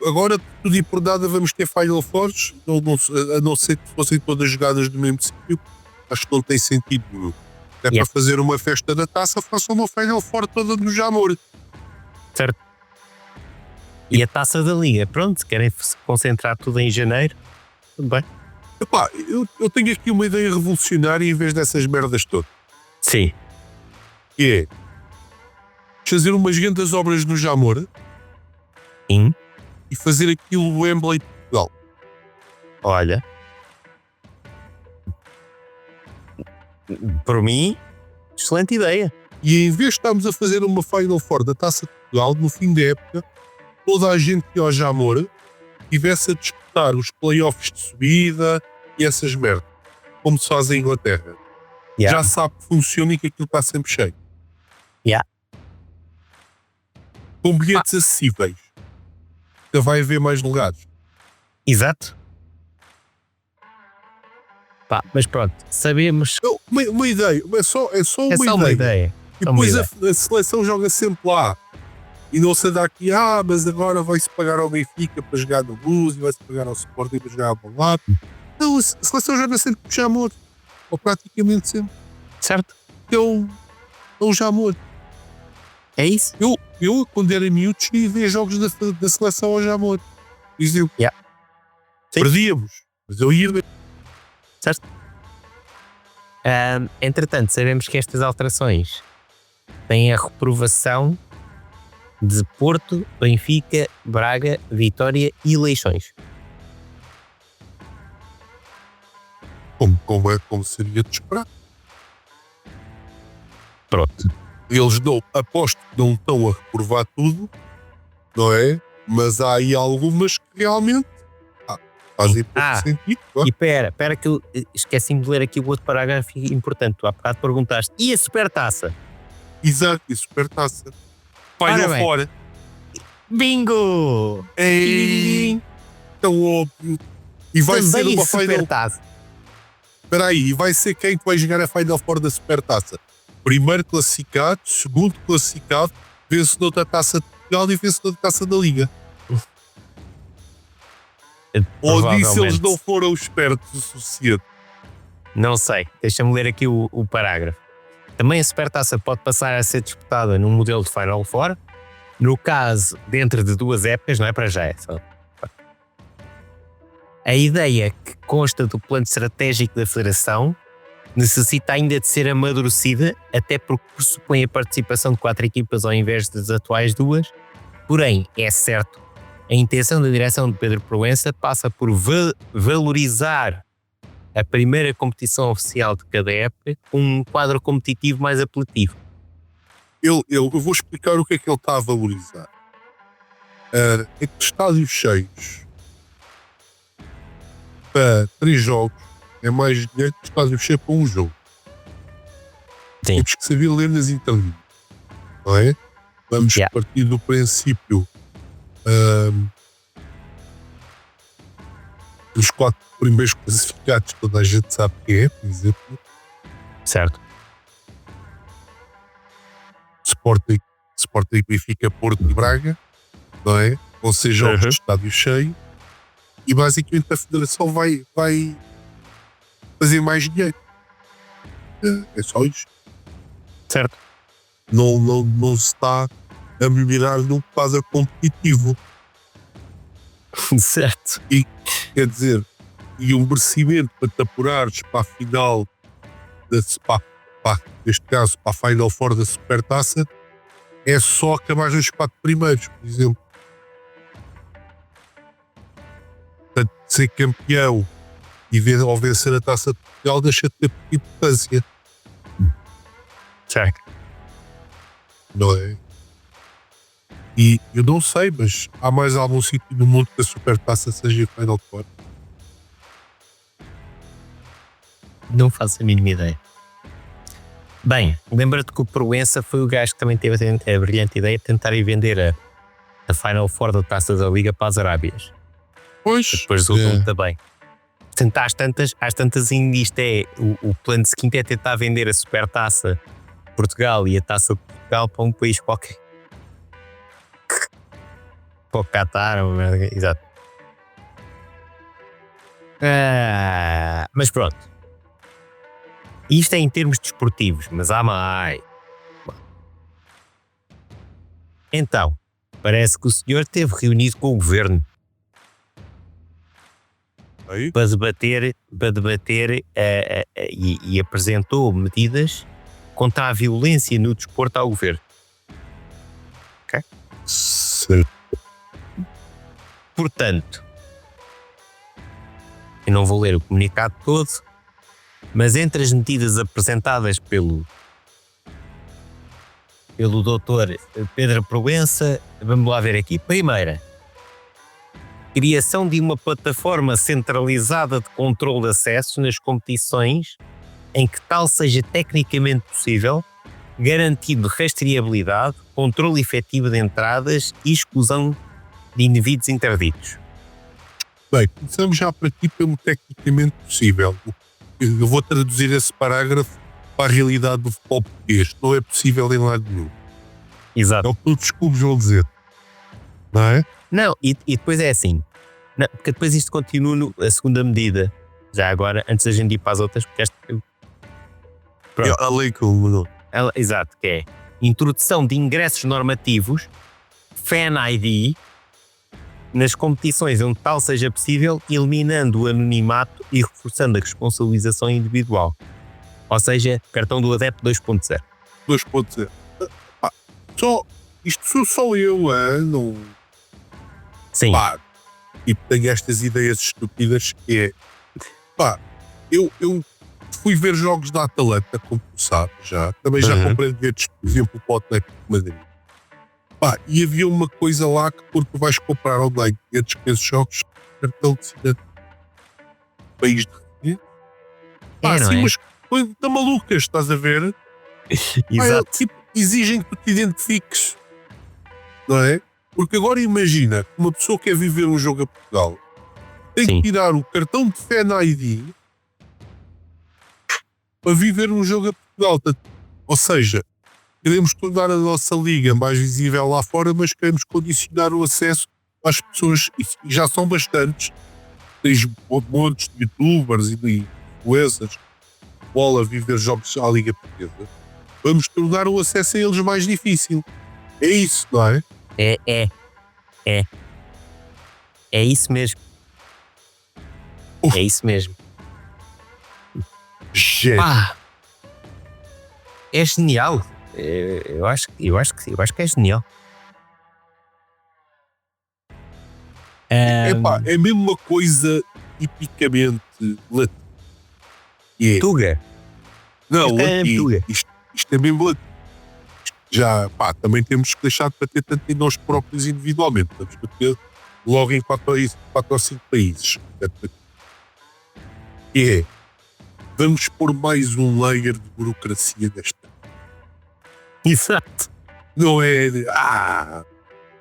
Agora, tudo e por nada, vamos ter Final Fours, a não ser que fossem todas jogadas no mesmo sítio. Acho que não tem sentido nenhum. Para fazer uma festa da taça, façam uma Final Four toda no Jamor. Certo. E a Taça da Liga, pronto, querem se concentrar tudo em janeiro, tudo bem. Epá, eu tenho aqui uma ideia revolucionária em vez dessas merdas todas. Sim. Que é fazer umas grandes obras no Jamor. Sim. E fazer aquilo no Wembley de Portugal. Olha. Por mim, excelente ideia. E em vez de estarmos a fazer uma Final Four da Taça de Portugal, no fim da época, toda a gente que ao Jamor tivesse a disputar os playoffs de subida e essas merdas, como se faz em Inglaterra. Já sabe que funciona e que aquilo está sempre cheio. Com bilhetes acessíveis. Já vai haver mais lugares. Exato. Mas pronto, sabemos. Uma ideia, é só uma ideia. E depois a seleção joga sempre lá. E não se dá aqui, mas agora vai-se pagar ao Benfica para jogar no Blues e vai-se pagar ao Sporting para jogar ao Balado. Não, a seleção joga sempre com o Jamor. Ou praticamente sempre. Certo. Então, é o Jamor. É isso? Eu quando era miúdo, cheguei a ver jogos da seleção ao Jamor. Dizia perdíamos, mas eu ia ver. Certo. Entretanto, sabemos que estas alterações têm a reprovação de Porto, Benfica, Braga, Vitória e Leixões. Como seria de esperar. Pronto. Eles aposto que não estão a reprovar tudo, não é? Mas há aí algumas que realmente fazem pouco sentido. E espera que eu esqueci-me de ler aqui o outro parágrafo importante. Tu há bocado perguntaste, e a Supertaça? Exato, e a Supertaça. Final fora. Bingo! Tão óbvio. E vai também ser uma Supertaça. Espera aí, e vai ser quem que vai jogar a Final Four da Supertaça? Primeiro classificado, segundo classificado, vencedor da Taça de Portugal e vencedor da Taça da Liga. Ou disso eles não foram espertos o suficiente? Não sei, deixa-me ler aqui o parágrafo. Também a Supertaça pode passar a ser disputada num modelo de Final Four, no caso, dentro de 2 épocas, não é para já, é só. A ideia que consta do plano estratégico da Federação necessita ainda de ser amadurecida, até porque pressupõe a participação de 4 equipas ao invés das atuais 2. Porém, é certo, a intenção da direção de Pedro Proença passa por valorizar a primeira competição oficial de cada época com um quadro competitivo mais apelativo. Eu vou explicar o que é que ele está a valorizar. É que estádios cheios para 3 jogos é mais dinheiro que estádio cheio para um jogo. Sim. Temos que saber ler nas entrelinhas, não é? Vamos partir do princípio os 4 primeiros classificados, toda a gente sabe quem é, por exemplo. Certo. Sporting, Benfica, Porto e Braga, não é? vão ser jogos Uhum. de estádio cheio e basicamente a Federação vai fazer mais dinheiro. É só isso. Certo. Não se está a melhorar num quadro competitivo. Certo. Quer dizer, e o merecimento para te apurares para a final neste caso para a Final Four da Supertaça é só acabar nos 4 primeiros, por exemplo. Portanto, ser campeão e ao vencer a Taça de Portugal deixa de ter importância, Certo. não é? E eu não sei, mas há mais algum sítio no mundo que a Supertaça seja Final Four? Não faço a mínima ideia. Bem, lembra-te que o Proença foi o gajo que também teve a brilhante ideia de tentar ir vender a Final Four da Taça da Liga para as Arábias. Pois, Depois do outro também. Portanto, às tantas ainda isto é o plano seguinte é tentar vender a Supertaça de Portugal e a Taça de Portugal para um país qualquer. Para o Qatar, uma merda, exato. Mas pronto. Isto é em termos desportivos, mas há mais. Então, parece que o senhor esteve reunido com o governo aí, para debater e apresentou medidas contra a violência no desporto ao governo. certo. Portanto, eu não vou ler o comunicado todo, mas entre as medidas apresentadas pelo doutor Pedro Proença, vamos lá ver aqui. Primeira, criação de uma plataforma centralizada de controle de acesso nas competições em que tal seja tecnicamente possível, garantindo rastreabilidade, controle efetivo de entradas e exclusão de indivíduos interditos. Bem, começamos já para ti pelo tecnicamente possível. Eu vou traduzir esse parágrafo para a realidade do futebol português. Não é possível em lado nenhum. É Exato. o que todos os clubes vão dizer. Não é? Não, e depois é assim. Não, porque depois isto continua a segunda medida. Já agora, antes da gente ir para as outras, porque esta. Pronto. A lei que ele mudou. Exato, que é introdução de ingressos normativos, Fan ID, nas competições onde tal seja possível, eliminando o anonimato e reforçando a responsabilização individual. Ou seja, cartão do adepto 2.0. 2.0. Isto sou só eu, não. Sim. Pá, e tenho estas ideias estúpidas que é. Pá, eu fui ver jogos da Atalanta, como tu sabes já. Também já comprei bilhetes, por exemplo, para o Atlético de Madrid. Pá, e havia uma coisa lá que quando tu vais comprar online bilhetes para esses jogos, cartão de cidadão. País de residência. Pá, não sim, é? mas coisa da malucas, estás a ver? Exato. Pá, tipo, exigem que tu te identifiques. Não é? Porque agora imagina que uma pessoa quer viver um jogo a Portugal, tem Sim. que tirar o cartão de Fan ID para viver um jogo a Portugal. Ou seja, queremos tornar a nossa liga mais visível lá fora, mas queremos condicionar o acesso às pessoas, e já são bastantes. Tens montes de youtubers e influencers bola a viver jogos à Liga Portuguesa. Vamos tornar o acesso a eles mais difícil. É isso, não é? É isso mesmo. Uf. É isso mesmo. Gente, Pá, é genial. Eu acho que é genial. epá, é mesmo uma coisa tipicamente latim. É. Tuga. Não, Isto é latim. Tuga. Isto é mesmo latim. Já, pá, também temos que deixar de bater tanto em nós próprios individualmente. Vamos bater logo em 4 ou 5 países. É. Vamos pôr mais um layer de burocracia nesta. Exato. Não é de,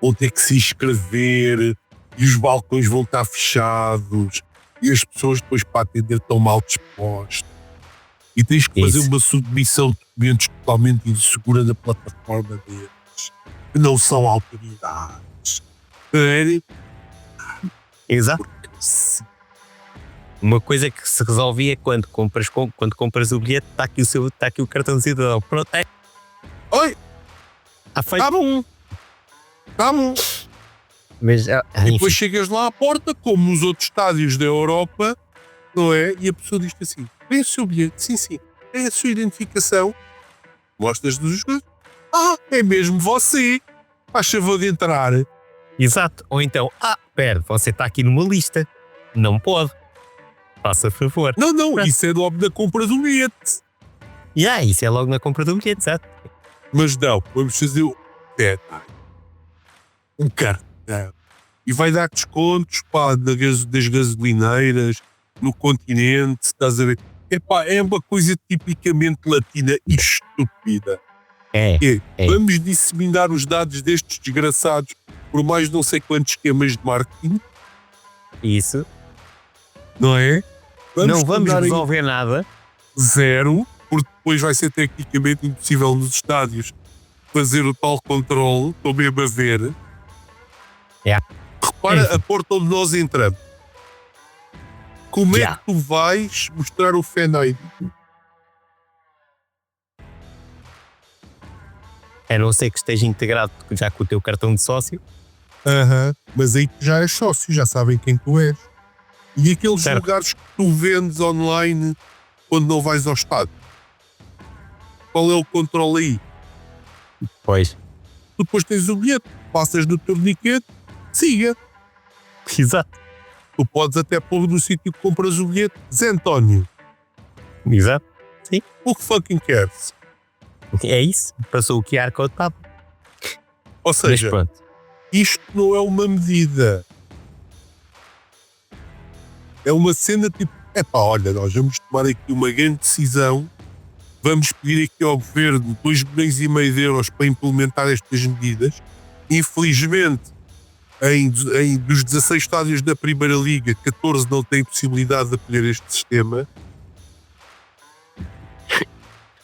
vão ter que se inscrever e os balcões vão estar fechados e as pessoas depois para atender estão mal dispostas e tens que fazer Isso. uma submissão de documentos totalmente insegura da plataforma deles, que não são autoridades. Sério? Exato. Uma coisa que se resolvia quando compras o bilhete, está aqui o cartão de cidadão. Pronto, Oi, está feito. tá bom. Tá bom. Mas, E depois chegas lá à porta, como nos outros estádios da Europa, não é? E a pessoa diz assim: tem o seu bilhete? Sim, sim. Tem a sua identificação? Mostras dos jogadores? Ah, é mesmo você. Faz favor de entrar. exato. Ou então, pera, você está aqui numa lista. Não pode. Faça favor. Não, Pronto. isso é logo da compra do bilhete. Isso é logo na compra do bilhete, exato. Mas não, vamos fazer um cartão. E vai dar descontos, pá, das gasolineiras, no continente, estás a ver? Epá, é uma coisa tipicamente latina e estúpida. É. Vamos disseminar os dados destes desgraçados por mais não sei quantos esquemas de marketing, Isso. não é? Não vamos tornar em resolver nada. zero, porque depois vai ser tecnicamente impossível nos estádios fazer o tal controle, estou mesmo a ver. É. Repara a porta onde nós entramos. Como é que tu vais mostrar o Fan ID? A não ser que esteja integrado já com o teu cartão de sócio. Mas aí tu já és sócio, já sabem quem tu és. E aqueles Certo. lugares que tu vendes online quando não vais ao estádio? Qual é o controle aí? Pois. Tu depois tens o bilhete, passas no torniquete, siga. Exato. Tu podes até pôr no sítio que compras o bilhete, Zé António, Exato. o que fucking cares? É isso. Passou o QR Code, tá. Ou Mas seja, pronto. isto não é uma medida. É uma cena tipo, olha, nós vamos tomar aqui uma grande decisão, vamos pedir aqui ao governo 2,5 milhões de euros para implementar estas medidas. Infelizmente, dos 16 estádios da Primeira Liga, 14 não têm possibilidade de acolher este sistema.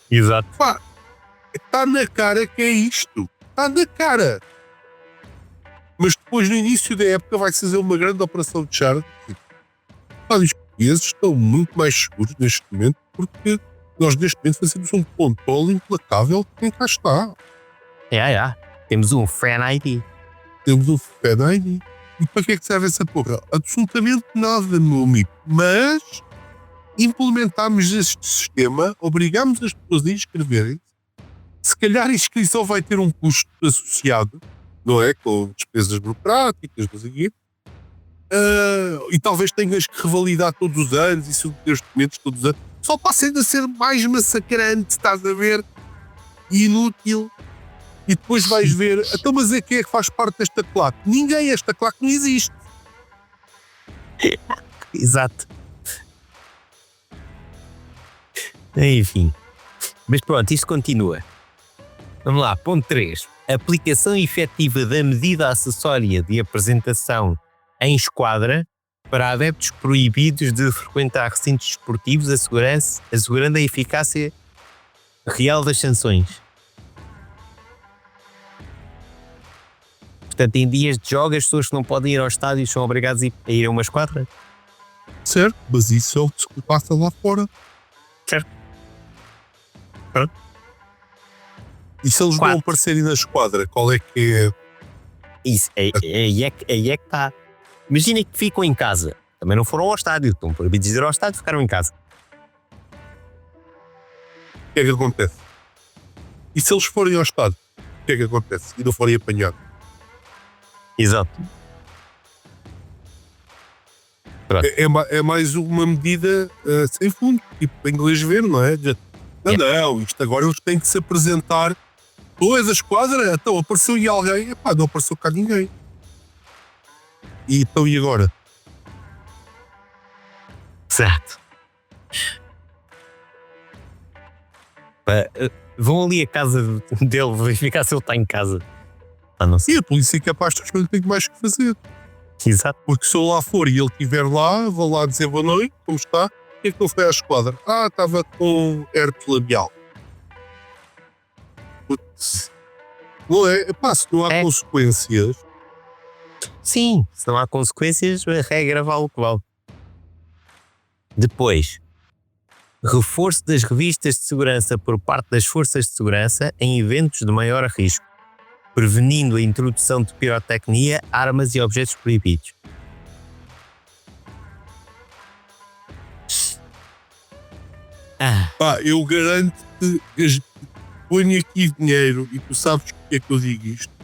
Exato. Pá, está na cara que é isto. Está na cara. Mas depois, no início da época, vai-se fazer uma grande operação de charge. Os portugueses estão muito mais seguros neste momento, porque nós neste momento fazemos um controle implacável de quem cá está. Temos um Fan ID. Temos o Fan ID. E para que é que serve essa porra? Absolutamente nada, meu amigo. Mas implementámos este sistema, obrigámos as pessoas a inscreverem. Se calhar a inscrição vai ter um custo associado, não é? Com despesas burocráticas, não sei o quê. E talvez tenhas que revalidar todos os anos e submeter os documentos todos os anos. Só passa ainda a ser mais massacrante, estás a ver? E inútil. E depois vais ver, então, mas é quem é que faz parte desta claque? Ninguém, esta claque não existe. Exato. Enfim. Mas pronto, isto continua. Vamos lá, ponto 3. Aplicação efetiva da medida acessória de apresentação em esquadra para adeptos proibidos de frequentar recintos desportivos, assegurando a eficácia real das sanções. Portanto, em dias de jogos, as pessoas que não podem ir ao estádio são obrigadas a ir a uma esquadra? Certo, mas isso é o que se passa lá fora. Certo. Pronto. E se eles não 4. aparecerem na esquadra, qual é que é? Isso, aí é que está. Imaginem que ficam em casa. Também não foram ao estádio. Estão proibidos de ir ao estádio, ficaram em casa. O que é que acontece? E se eles forem ao estádio, o que é que acontece? E não forem apanhados? Exato. É mais uma medida sem fundo, tipo em inglês ver, não é? Não, isto agora eles têm que se apresentar. Tu és a esquadra, então apareceu aí alguém, não apareceu cá ninguém. E então e agora? Exato. Vão ali à casa dele verificar se ele está em casa. Não sei. E a polícia é capaz de que tem mais que fazer. Exato. Porque se eu lá for e ele estiver lá, vou lá dizer boa noite, como está? O que é que ele foi à esquadra? Estava com herpes labial. Putz. Não é? Se não há consequências, Sim, se não há consequências, a regra vale o que vale. Depois, reforço das revistas de segurança por parte das forças de segurança em eventos de maior risco, prevenindo a introdução de pirotecnia, armas e objetos proibidos. Pá, eu garanto que ponho aqui dinheiro, e tu sabes porque é que eu digo isto,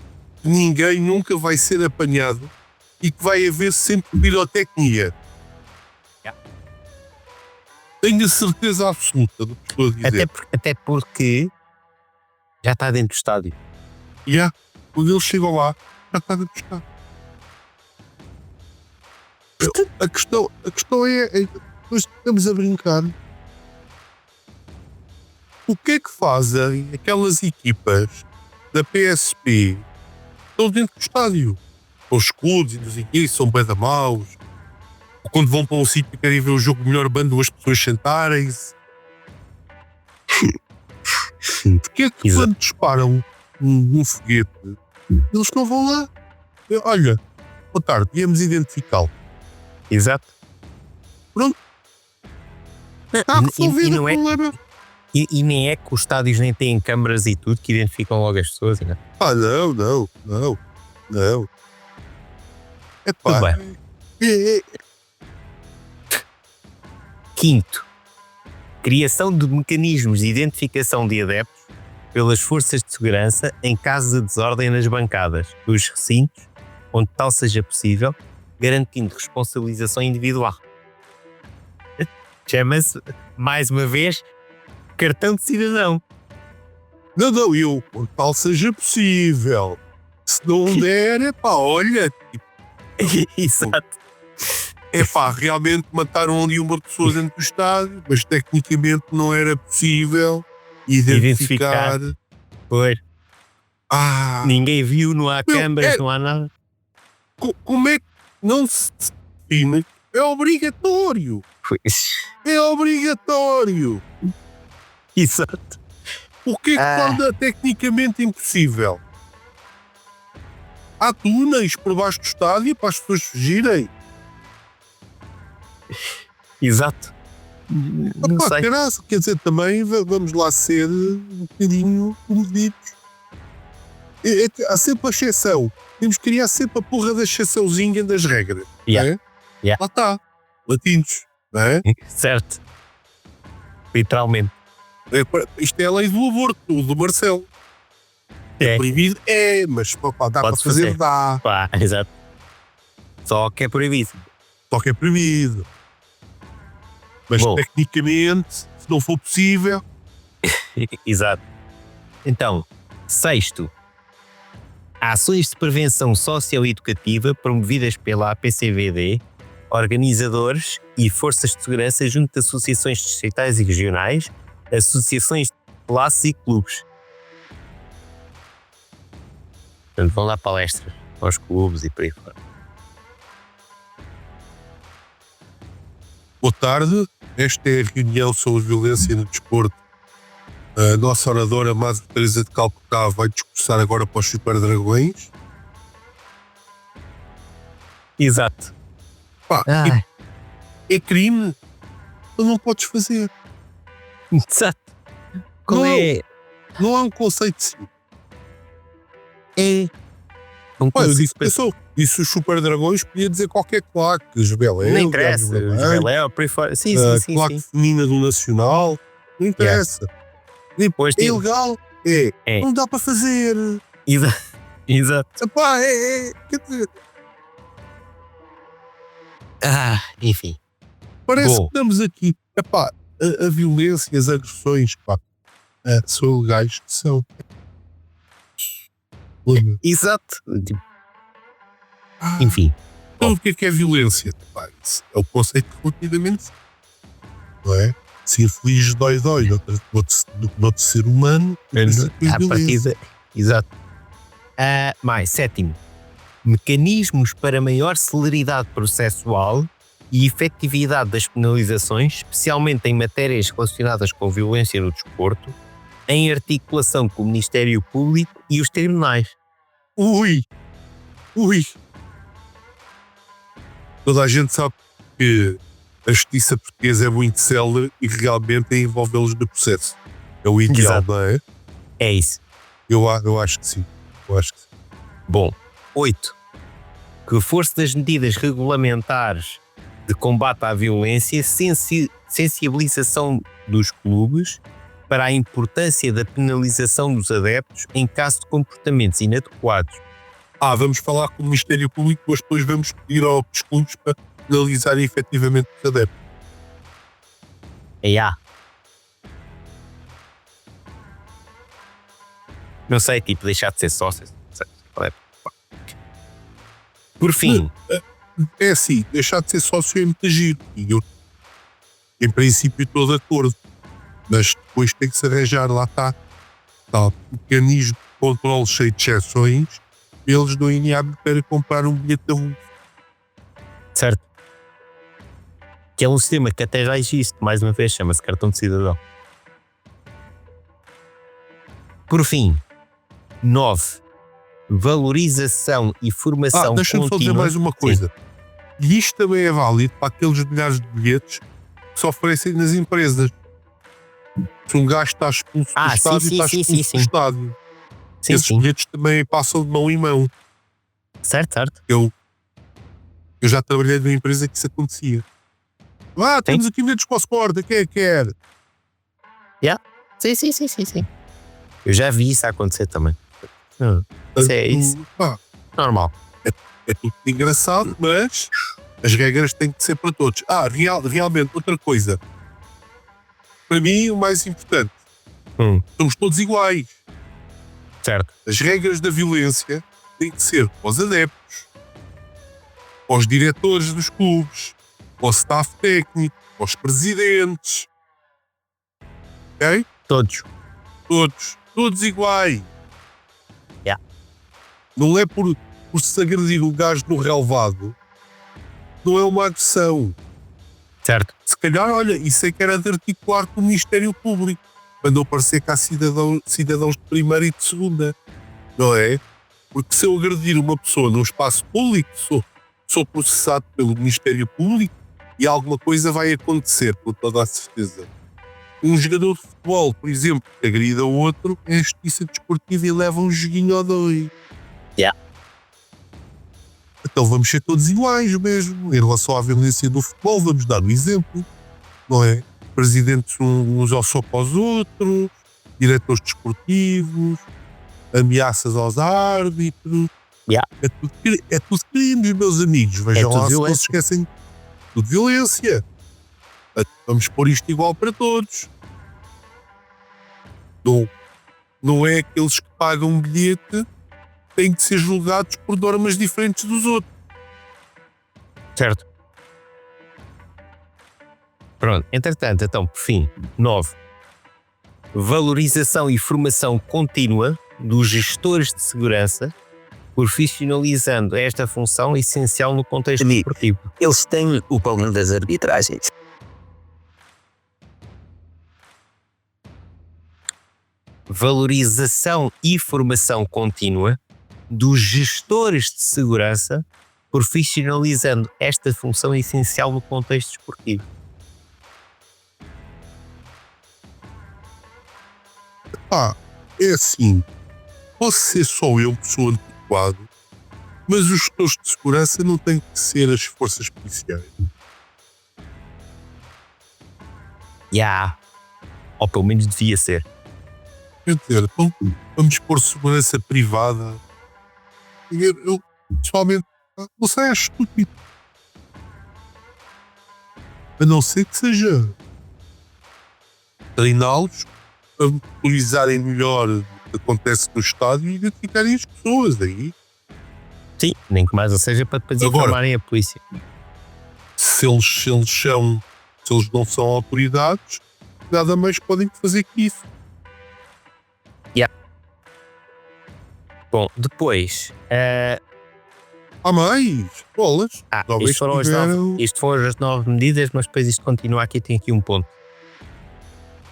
que ninguém nunca vai ser apanhado e que vai haver sempre pirotecnia. Yeah. Tenho a certeza absoluta do que estou a dizer. Até porque já está dentro do estádio. Quando eles chegam lá, já está dentro do estádio. A questão é, nós estamos a brincar. O que é que fazem aquelas equipas da PSP que estão dentro do estádio? Com os escudos e não sei o quê, são bem da maus. Ou quando vão para um sítio e querem ver o jogo melhor, mandam as pessoas sentarem-se. Porque é que quando disparam um foguete, eles não vão lá? Olha, boa tarde, viemos identificá-lo. Exato. Pronto. Está resolvido o problema. E nem é que os estádios nem têm câmaras e tudo que identificam logo as pessoas, não? Não. É Tudo pá. bem. Quinto, criação de mecanismos de identificação de adeptos pelas forças de segurança em caso de desordem nas bancadas dos recintos, onde tal seja possível, garantindo responsabilização individual. Chama-se, mais uma vez, cartão de cidadão. Não, eu, por tal seja possível. Se não der, é pá, olha. Exato. É pá, realmente mataram ali uma pessoa dentro do estádio, mas tecnicamente não era possível identificar. Pois. Ninguém viu, não há câmaras, não há nada. Como é que não se define? É obrigatório. É obrigatório. Exato. O que é que torna tecnicamente impossível? Há túneis por baixo do estádio para as pessoas fugirem. Exato. Não sei. Caraca, quer dizer, também vamos lá ser um bocadinho comedidos. Há sempre a exceção. Temos que criar sempre a porra da exceçãozinha das regras. Yeah. Lá está. Latinos. Não é? Certo. Literalmente. Isto é a lei do aborto, do Marcelo. É proibido? É, mas pá, dá para fazer, dá. Pá, exato. Só que é proibido. Só que é proibido. Mas tecnicamente, se não for possível. Exato. Então, sexto, ações de prevenção socioeducativa promovidas pela APCVD, organizadores e forças de segurança junto de associações distritais e regionais, associações de classes e clubes. Portanto, vão lá palestras aos clubes e por aí fora. Boa tarde, esta é a reunião sobre violência no desporto. A nossa oradora Madre Teresa de Calcutá vai discursar agora para os Super Dragões. Exato. Pá, é crime. Tu não podes fazer. Exato. Não há um conceito sim. É. Eu disse os Super Dragões, podia dizer qualquer claque, Esbeléu, não interessa, Esbeléu, por aí fora. Sim. claque feminina do Nacional, não interessa. Depois, é ilegal? É. Não dá para fazer. Exato. Epá, quer dizer, enfim. parece que estamos aqui. Epá, a violência, as agressões, pá, são ilegais, são. Exato. Enfim. Então, o que é violência? Pá, isso é o conceito relativamente. Não é? Ser feliz dói noutro ser humano. À partida. Exato. Mais, sétimo. Mecanismos para maior celeridade processual e efetividade das penalizações, especialmente em matérias relacionadas com violência no desporto, em articulação com o Ministério Público e os tribunais. Ui! Toda a gente sabe que a justiça portuguesa é muito célere e realmente é envolvê-los no processo. É o ideal, Exato. não é? É isso. Eu acho que sim. Eu acho que sim. Bom, 8. Que reforço das medidas regulamentares de combate à violência, sensibilização dos clubes para a importância da penalização dos adeptos em caso de comportamentos inadequados. Vamos falar com o Ministério Público, mas depois vamos pedir aos clubes para penalizarem efetivamente os adeptos. Não sei, tipo, deixar de ser sócio. Por fim, É assim, deixar de ser sócio é muito giro. E eu, em princípio, estou de acordo. Mas depois tem que se arranjar, lá está o mecanismo de controle cheio de exceções. Eles não irem para comprar um bilhete da rua. certo? Que é um sistema que até já existe, mais uma vez, chama-se cartão de cidadão. Por fim, 9. Valorização e formação Deixa-me só dizer contínua. mais uma coisa. E isto também é válido para aqueles milhares de bilhetes que se oferecem nas empresas. Se um gajo está expulso do estádio, está expulso do estádio. Sim, Esses bilhetes também passam de mão em mão. Certo. Eu já trabalhei numa empresa que isso acontecia. Temos aqui bilhetes para o Sport, quem é que quer? Sim. Eu já vi isso acontecer também. Isso é isso. Normal. É tudo engraçado, mas as regras têm que ser para todos. Realmente, outra coisa. Para mim, o mais importante. Somos todos iguais. Certo. As regras da violência têm que ser para os adeptos, para os diretores dos clubes, para o staff técnico, para os presidentes. Ok? Todos. Todos iguais. Yeah. Não é por se agredir o gajo no relevado, não é uma agressão. Certo. Se calhar, olha, isso é que era de articular com o Ministério Público, para não parecer que há cidadãos de primeira e de segunda, não é? Porque se eu agredir uma pessoa num espaço público, sou processado pelo Ministério Público e alguma coisa vai acontecer, com toda a certeza. Um jogador de futebol, por exemplo, que agrida o outro, é a justiça desportiva e leva um joguinho ou dois. Então vamos ser todos iguais mesmo. Em relação à violência do futebol, vamos dar um exemplo, não é? Presidentes uns ao soco aos outros, diretores desportivos, ameaças aos árbitros. É tudo crimes, meus amigos. Vejam lá se não se esquecem. Tudo violência. Vamos pôr isto igual para todos. Não é aqueles que pagam um bilhete têm que ser julgados por normas diferentes dos outros. Certo. Pronto. Entretanto, então, por fim, 9. Valorização e formação contínua dos gestores de segurança, profissionalizando esta função essencial no contexto desportivo. Eles têm o problema das arbitragens. Valorização e formação contínua dos gestores de segurança, profissionalizando esta função essencial no contexto desportivo. É assim, posso ser só eu que sou antiquado, mas os gestores de segurança não têm que ser as forças policiais. Ou pelo menos devia ser. Quer dizer, então, vamos pôr segurança privada. Eu pessoalmente, não sei, acho estúpido. A não ser que seja treiná-los para valorizarem melhor o que acontece no estádio e identificarem as pessoas aí. Sim, nem que mais ou seja para depois informarem a polícia. Se eles não são autoridades, nada mais podem fazer que isso. Bom, depois... mais? Bolas? Isto foram as 9 medidas, mas depois isto continua aqui, tem aqui um ponto.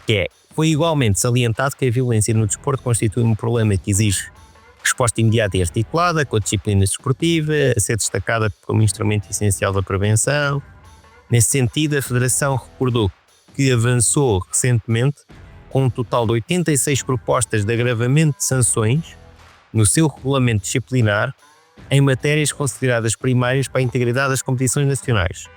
Que é, foi igualmente salientado que a violência no desporto constitui um problema que exige resposta imediata e articulada com a disciplina desportiva, a ser destacada como instrumento essencial da prevenção. Nesse sentido, a Federação recordou que avançou recentemente com um total de 86 propostas de agravamento de sanções no seu regulamento disciplinar em matérias consideradas primárias para a integridade das competições nacionais.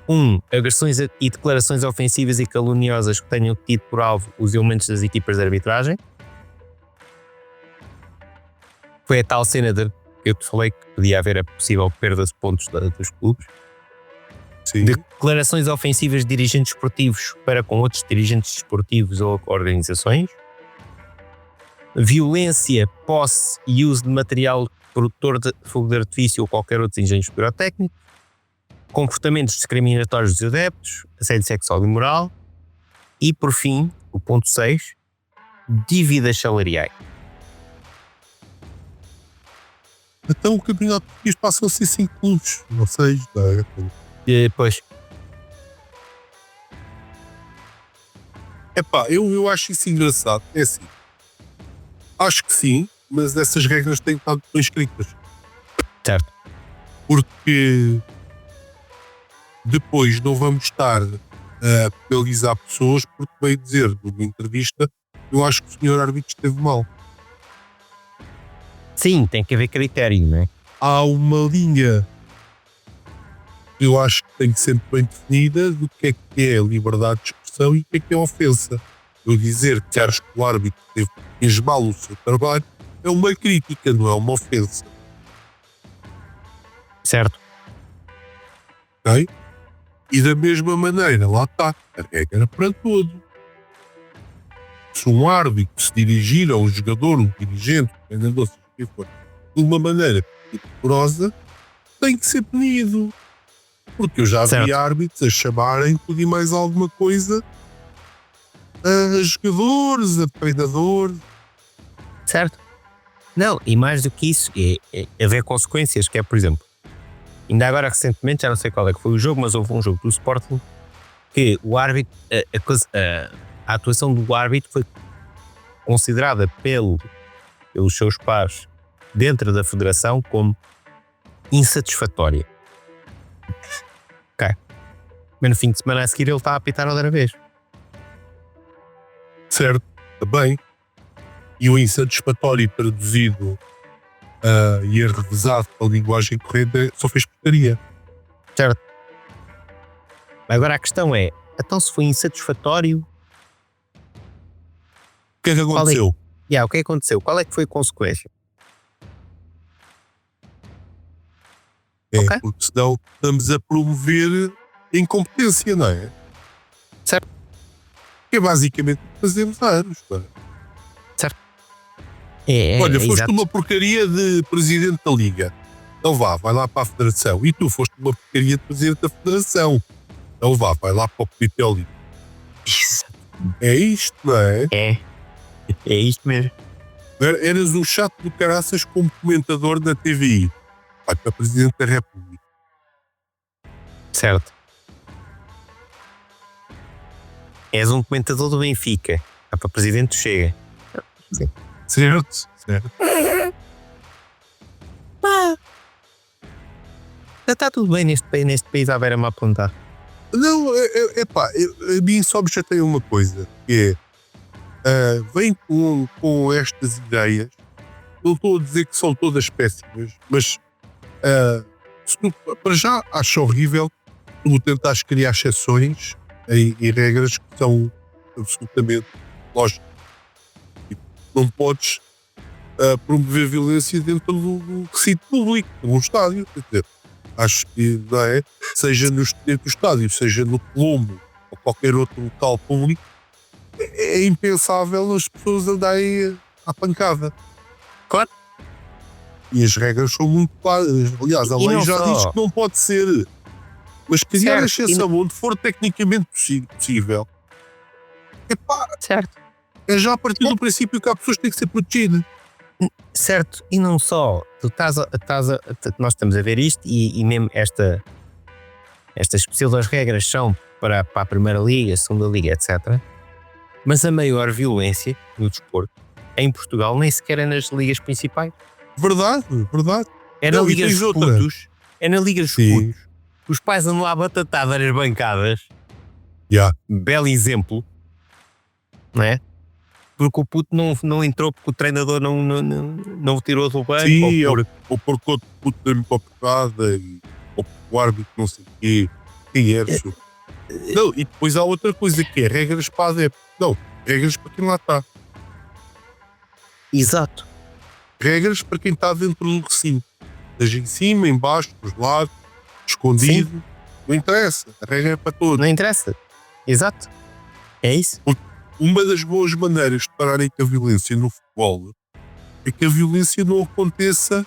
1. Agressões e declarações ofensivas e caluniosas que tenham tido por alvo os elementos das equipas de arbitragem. Foi a tal cena que eu te falei que podia haver a possível perda de pontos dos clubes. Sim. Declarações ofensivas de dirigentes esportivos para com outros dirigentes desportivos ou organizações. Violência, posse e uso de material produtor de fogo de artifício ou qualquer outro engenho pirotécnico. Comportamentos discriminatórios dos adeptos, assédio sexual e moral. E, por fim, o ponto 6, dívidas salariais. Então o campeonato português passam a ser 5 clubes, não 6, Pois, Epá, eu acho isso engraçado. É assim. Acho que sim, mas essas regras têm estado bem escritas. certo. Porque depois não vamos estar a penalizar pessoas porque veio dizer numa entrevista eu acho que o senhor árbitro esteve mal. Sim, tem que haver critério, não é? Há uma linha que eu acho que tem que ser sempre bem definida do que é liberdade de expressão e o que é ofensa. Eu dizer que acho que o árbitro fez mal o seu trabalho é uma crítica, não é uma ofensa. Certo. Ok? E da mesma maneira, lá está, a regra para todo. Se um árbitro se dirigir a um jogador, um dirigente, um treinador, seja o que for, de uma maneira decorosa, tem que ser punido. Porque eu já vi árbitros a chamarem tudo e mais alguma coisa a jogadores, a treinadores. Certo. Não, e mais do que isso, é haver consequências, que é, por exemplo, ainda agora recentemente, já não sei qual é que foi o jogo, mas houve um jogo do Sporting que o árbitro, a atuação do árbitro foi considerada pelos seus pares dentro da federação como insatisfatória. Ok. Mas no fim de semana a seguir ele está a apitar outra vez. Certo, também. E o insatisfatório traduzido e revezado para a linguagem corrente só fez porcaria. Certo. Agora a questão é, então se foi insatisfatório, O que é que aconteceu? o que é que aconteceu? Qual é que foi a consequência? Ok. Porque senão estamos a promover incompetência, não é? Certo. Que é basicamente o que fazemos há anos. Não é? Olha, foste exato. uma porcaria de presidente da Liga. Então vai lá para a Federação. E tu foste uma porcaria de presidente da Federação. Então vai lá para o Comitê Olímpico. É isto, não é? É isto mesmo. Eras um chato do caraças como comentador da TVI. Vai para Presidente da República. Certo. És um comentador do Benfica. Vai para presidente, chega. Sim. Certo? Já está tudo bem neste país à beira-mar a apontar. Não, a mim só me chateia uma coisa, que é, vem com estas ideias, não estou a dizer que são todas péssimas, mas se tu, para já acho horrível tu tentares criar exceções e regras que são absolutamente lógicas. Não podes promover violência dentro do recinto público, num estádio, quer dizer, acho que não é, seja dentro do estádio, seja no Colombo ou qualquer outro local público, é impensável as pessoas andarem à pancada. Claro. E as regras são muito claras. Aliás, a lei já diz que não pode ser. Mas criar a exceção onde for tecnicamente possível, Certo. é já a partir do princípio que há pessoas que têm que ser protegidas. Certo, e não só, nós estamos a ver isto e mesmo estas possíveis regras são para a Primeira Liga, a Segunda Liga, etc. Mas a maior violência no desporto em Portugal nem sequer é nas ligas principais. Verdade. É na Não, e Liga tens dos outra. Putos. É na Liga dos Sim. Putos. Os pais andam lá a batatada nas bancadas. Yeah. Belo exemplo. Não é? Porque o puto não entrou porque o treinador não o tirou do banco. Sim, ou por... ou porque outro puto deu-me uma porrada, ou porque o árbitro não sei o quê. Quem é, senhor? Não, e depois há outra coisa que é regras para adeptos. Não, regras para quem lá está. Exato. Regras para quem está dentro do recinto. Seja em cima, em baixo, dos lados, escondido. Não interessa. A regra é para todos. Não interessa. Exato. É isso. Uma das boas maneiras de pararem com a violência no futebol é que a violência não aconteça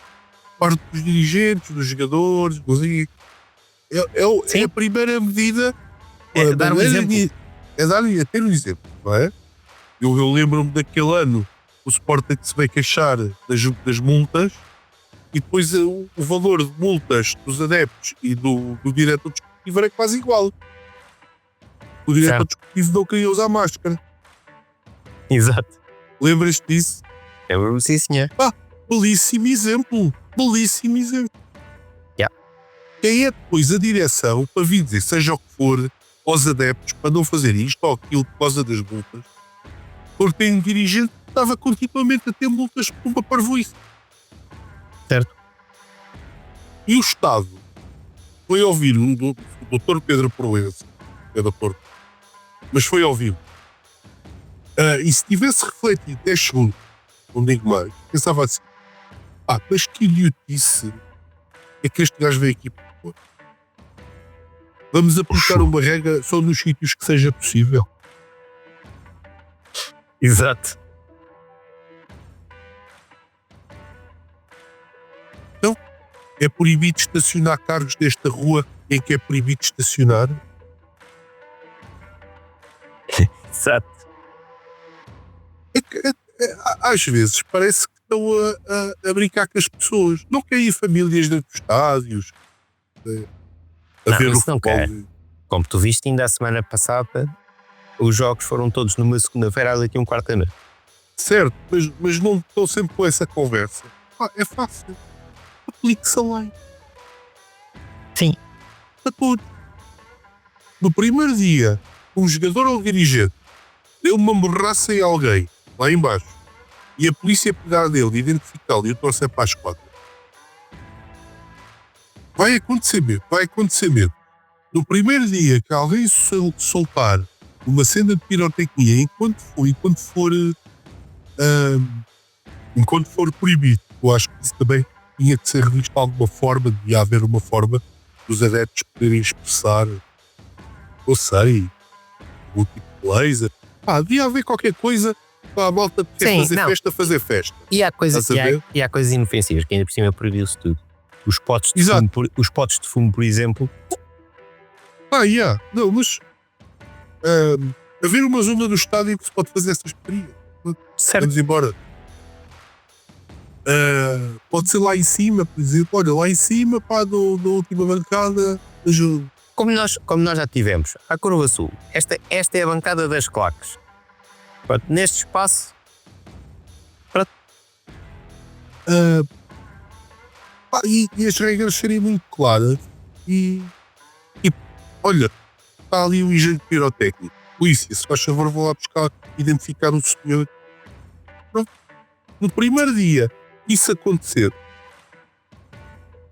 por parte dos dirigentes, dos jogadores. É a primeira medida. É dar um exemplo. É ter um exemplo, não é? Eu lembro-me daquele ano o Sporting se veio queixar das multas e depois o valor de multas dos adeptos e do diretor desportivo era quase igual. O diretor desportivo não queria usar máscara. Exato. Lembras-te disso? Lembro-me, sim, senhor. Belíssimo exemplo. Belíssimo exemplo. Yeah. Quem é depois a direção para vir dizer, seja o que for, aos adeptos para não fazer isto ou aquilo por causa das multas? Porque tem um dirigente que estava continuamente a ter multas por uma parvoíce. Certo. E o Estado foi ouvir o Dr. Pedro Proença, que é da Porto, mas foi ouvir. E se tivesse refletido 10 segundos, não digo mais, pensava assim: mas que idiotice é que este gajo veio aqui para pôr. Vamos aplicar uma regra só nos sítios que seja possível. Exato. Então, é proibido estacionar carros desta rua em que é proibido estacionar? Exato. Às vezes parece que estão a brincar com as pessoas. Não querem famílias dentro dos estádios a ver o isso não futebol. quer. Como tu viste ainda a semana passada, os jogos foram todos numa segunda-feira daqui a um quarto de noite. Certo, mas não estou sempre com essa conversa. É fácil. Aplique-se a lei. Sim. Para todos. No primeiro dia, um jogador ou um dirigente deu uma morraça em alguém, lá em baixo, e a polícia pegar nele, identificá-lo e o trouxer para a esquadra. Vai acontecer mesmo. No primeiro dia que alguém soltar uma cena de pirotecnia, enquanto for proibido, eu acho que isso também tinha que ser revisto de alguma forma, devia haver uma forma dos adeptos poderem expressar, não sei, algum tipo de laser. Devia haver qualquer coisa para a malta que quer fazer festa. E há coisas, Estás a ver? e há coisas inofensivas, que ainda por cima proibiu-se tudo. Os potes de Exato. fumo, os potes de fumo, por exemplo. Não, mas haver uma zona do estádio que se pode fazer essas porcarias. Certo. Vamos embora. Pode ser lá em cima, por exemplo. Olha, lá em cima, da última bancada, ajuda. Como nós já tivemos, a Curva Sul. Esta é a bancada das claques. Pronto, neste espaço. E as regras serem muito claras. E olha, está ali um engenho pirotécnico. Polícia, se faz favor, vou lá buscar, identificar o senhor. Pronto. No primeiro dia, isso acontecer,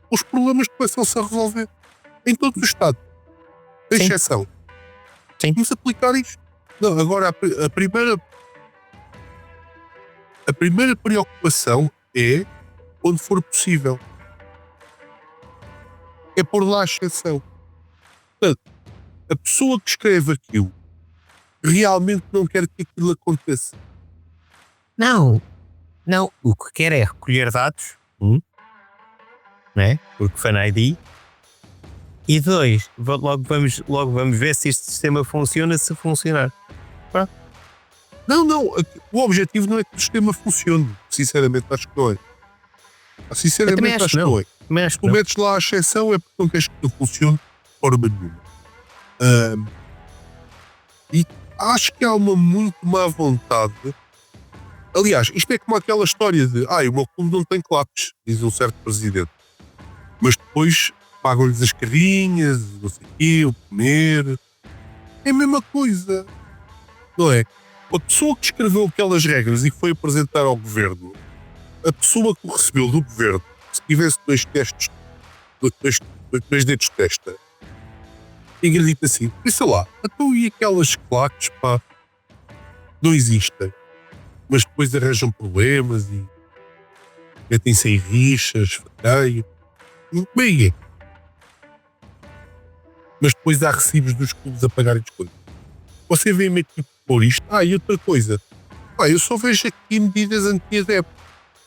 os problemas começam-se a resolver em todo o Estado. Sem exceção. Sim. Vamos aplicar isto. Não, agora a primeira preocupação é onde for possível. É pôr lá a exceção. Portanto, a pessoa que escreve aquilo realmente não quer que aquilo aconteça. Não. O que quer é recolher dados. Né? Porque Fan ID. E 2, logo vamos ver se este sistema funciona, se funcionar. Pronto. Não. O objetivo não é que o sistema funcione. Sinceramente, acho que não é. Sinceramente, acho que não é. Se tu metes lá a exceção é porque não queres que aquilo funcione de forma nenhuma. E acho que há uma muito má vontade Aliás, isto é como aquela história de o meu clube não tem claques, diz um certo presidente. Mas depois pagam-lhes as carrinhas, não sei o quê, o comer. É a mesma coisa. Não é? A pessoa que escreveu aquelas regras e que foi apresentar ao governo, a pessoa que o recebeu do governo, se tivesse dois dedos de testa, tinha dito assim: pensa lá, então e aquelas claques, pá, não existem. Mas depois arranjam problemas e metem-se em rixas, feteio. Bem, mas depois há recibos dos clubes a pagarem as coisas. Você vem-me aqui por isto. E outra coisa. Eu só vejo aqui medidas anti-adeptos.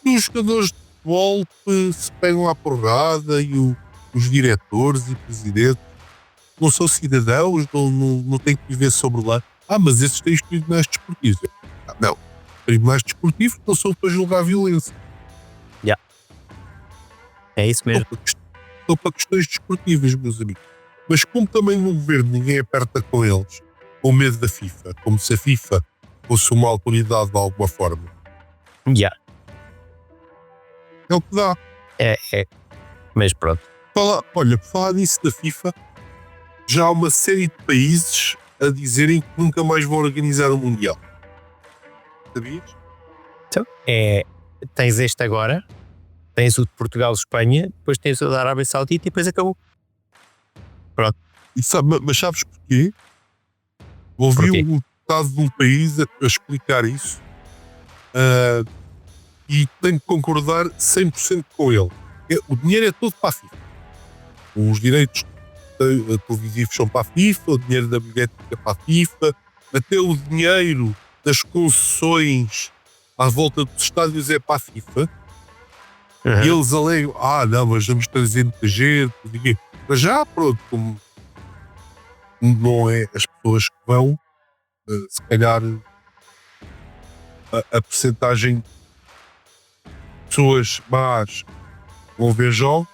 Os jogadores de futebol se pegam à porrada e os diretores e presidentes não são cidadãos, não têm que viver sobre lá. Mas esses têm os tribunais desportivos. Não. Tribunais desportivos não são para julgar a violência. É isso mesmo. São para questões desportivas, meus amigos. Mas como também no governo ninguém aperta com eles, com medo da FIFA, como se a FIFA fosse uma autoridade de alguma forma. É o que dá. É. Mas pronto. Olha, por falar nisso da FIFA, já há uma série de países a dizerem que nunca mais vão organizar o Mundial. Sabias? Então, tens este agora, tens o de Portugal, Espanha, depois tens o da Arábia Saudita e depois acabou. Mas sabes porquê? Ouvi um deputado de um país a explicar isso e tenho que concordar 100% com ele. O dinheiro é todo para a FIFA. Os direitos televisivos são para a FIFA, o dinheiro da bilhética é para a FIFA, até o dinheiro das concessões à volta dos estádios é para a FIFA. E eles alegam, não, mas vamos trazer muita gente, mas já, pronto, como não é as pessoas que vão, se calhar a percentagem de pessoas más vão ver jogos,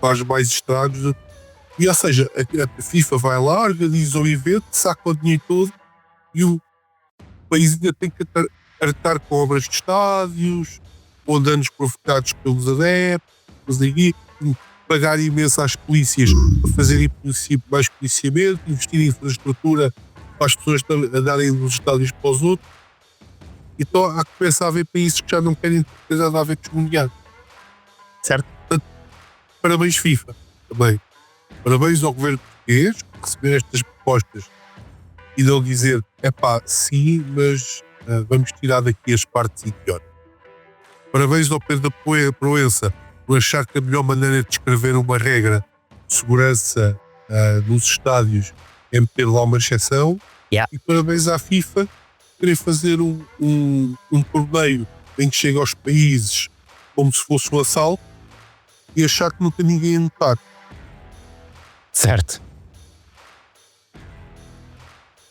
faz mais estragos, e ou seja, a FIFA vai lá, organiza o evento, saca o dinheiro todo e o país ainda tem que arcar com obras de estádios, ou danos provocados pelos adeptos, pagar imenso às polícias para fazerem mais policiamento, investir em infraestrutura para as pessoas a darem dos estádios para os outros. Então há que começar a haver países que já não querem ter nada a ver com os mundiais. Certo? Portanto, parabéns FIFA também. Parabéns ao governo português por receber estas propostas e não dizer, sim, mas vamos tirar daqui as partes idiotas. Parabéns ao Pedro Proença por achar que a melhor maneira de descrever uma regra de segurança nos estádios é meter lá uma exceção. E parabéns à FIFA por querer fazer um torneio em que chega aos países como se fosse um assalto e achar que não tem ninguém a notar. Certo.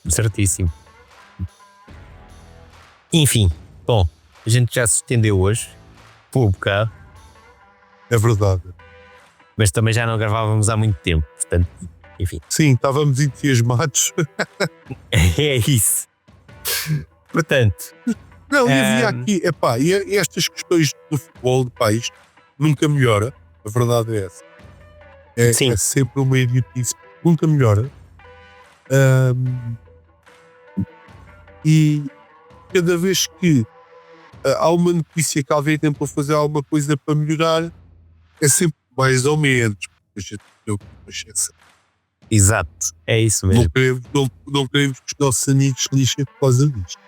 Certíssimo. Enfim, bom, a gente já se estendeu hoje por um bocado. É verdade. Mas também já não gravávamos há muito tempo, portanto, enfim. Sim, estávamos entusiasmados. É isso. Portanto... Não, e havia aqui, e estas questões do futebol do país nunca melhora, a verdade é essa. É sempre uma idiotice, nunca melhora. E cada vez que há uma notícia que alguém tentou fazer alguma coisa para melhorar, é sempre mais ou menos. A gente deu uma exceção. Exato, é isso mesmo. Não queremos que os nossos amigos se lixem por causa disto.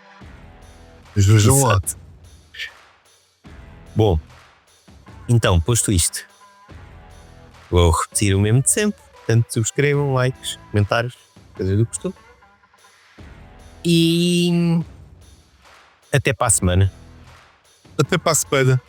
Mas vejam lá. Bom, então, posto isto, vou repetir o mesmo de sempre. Portanto, subscrevam, likes, comentários, coisas do costume. E até para a semana. Até para a semana.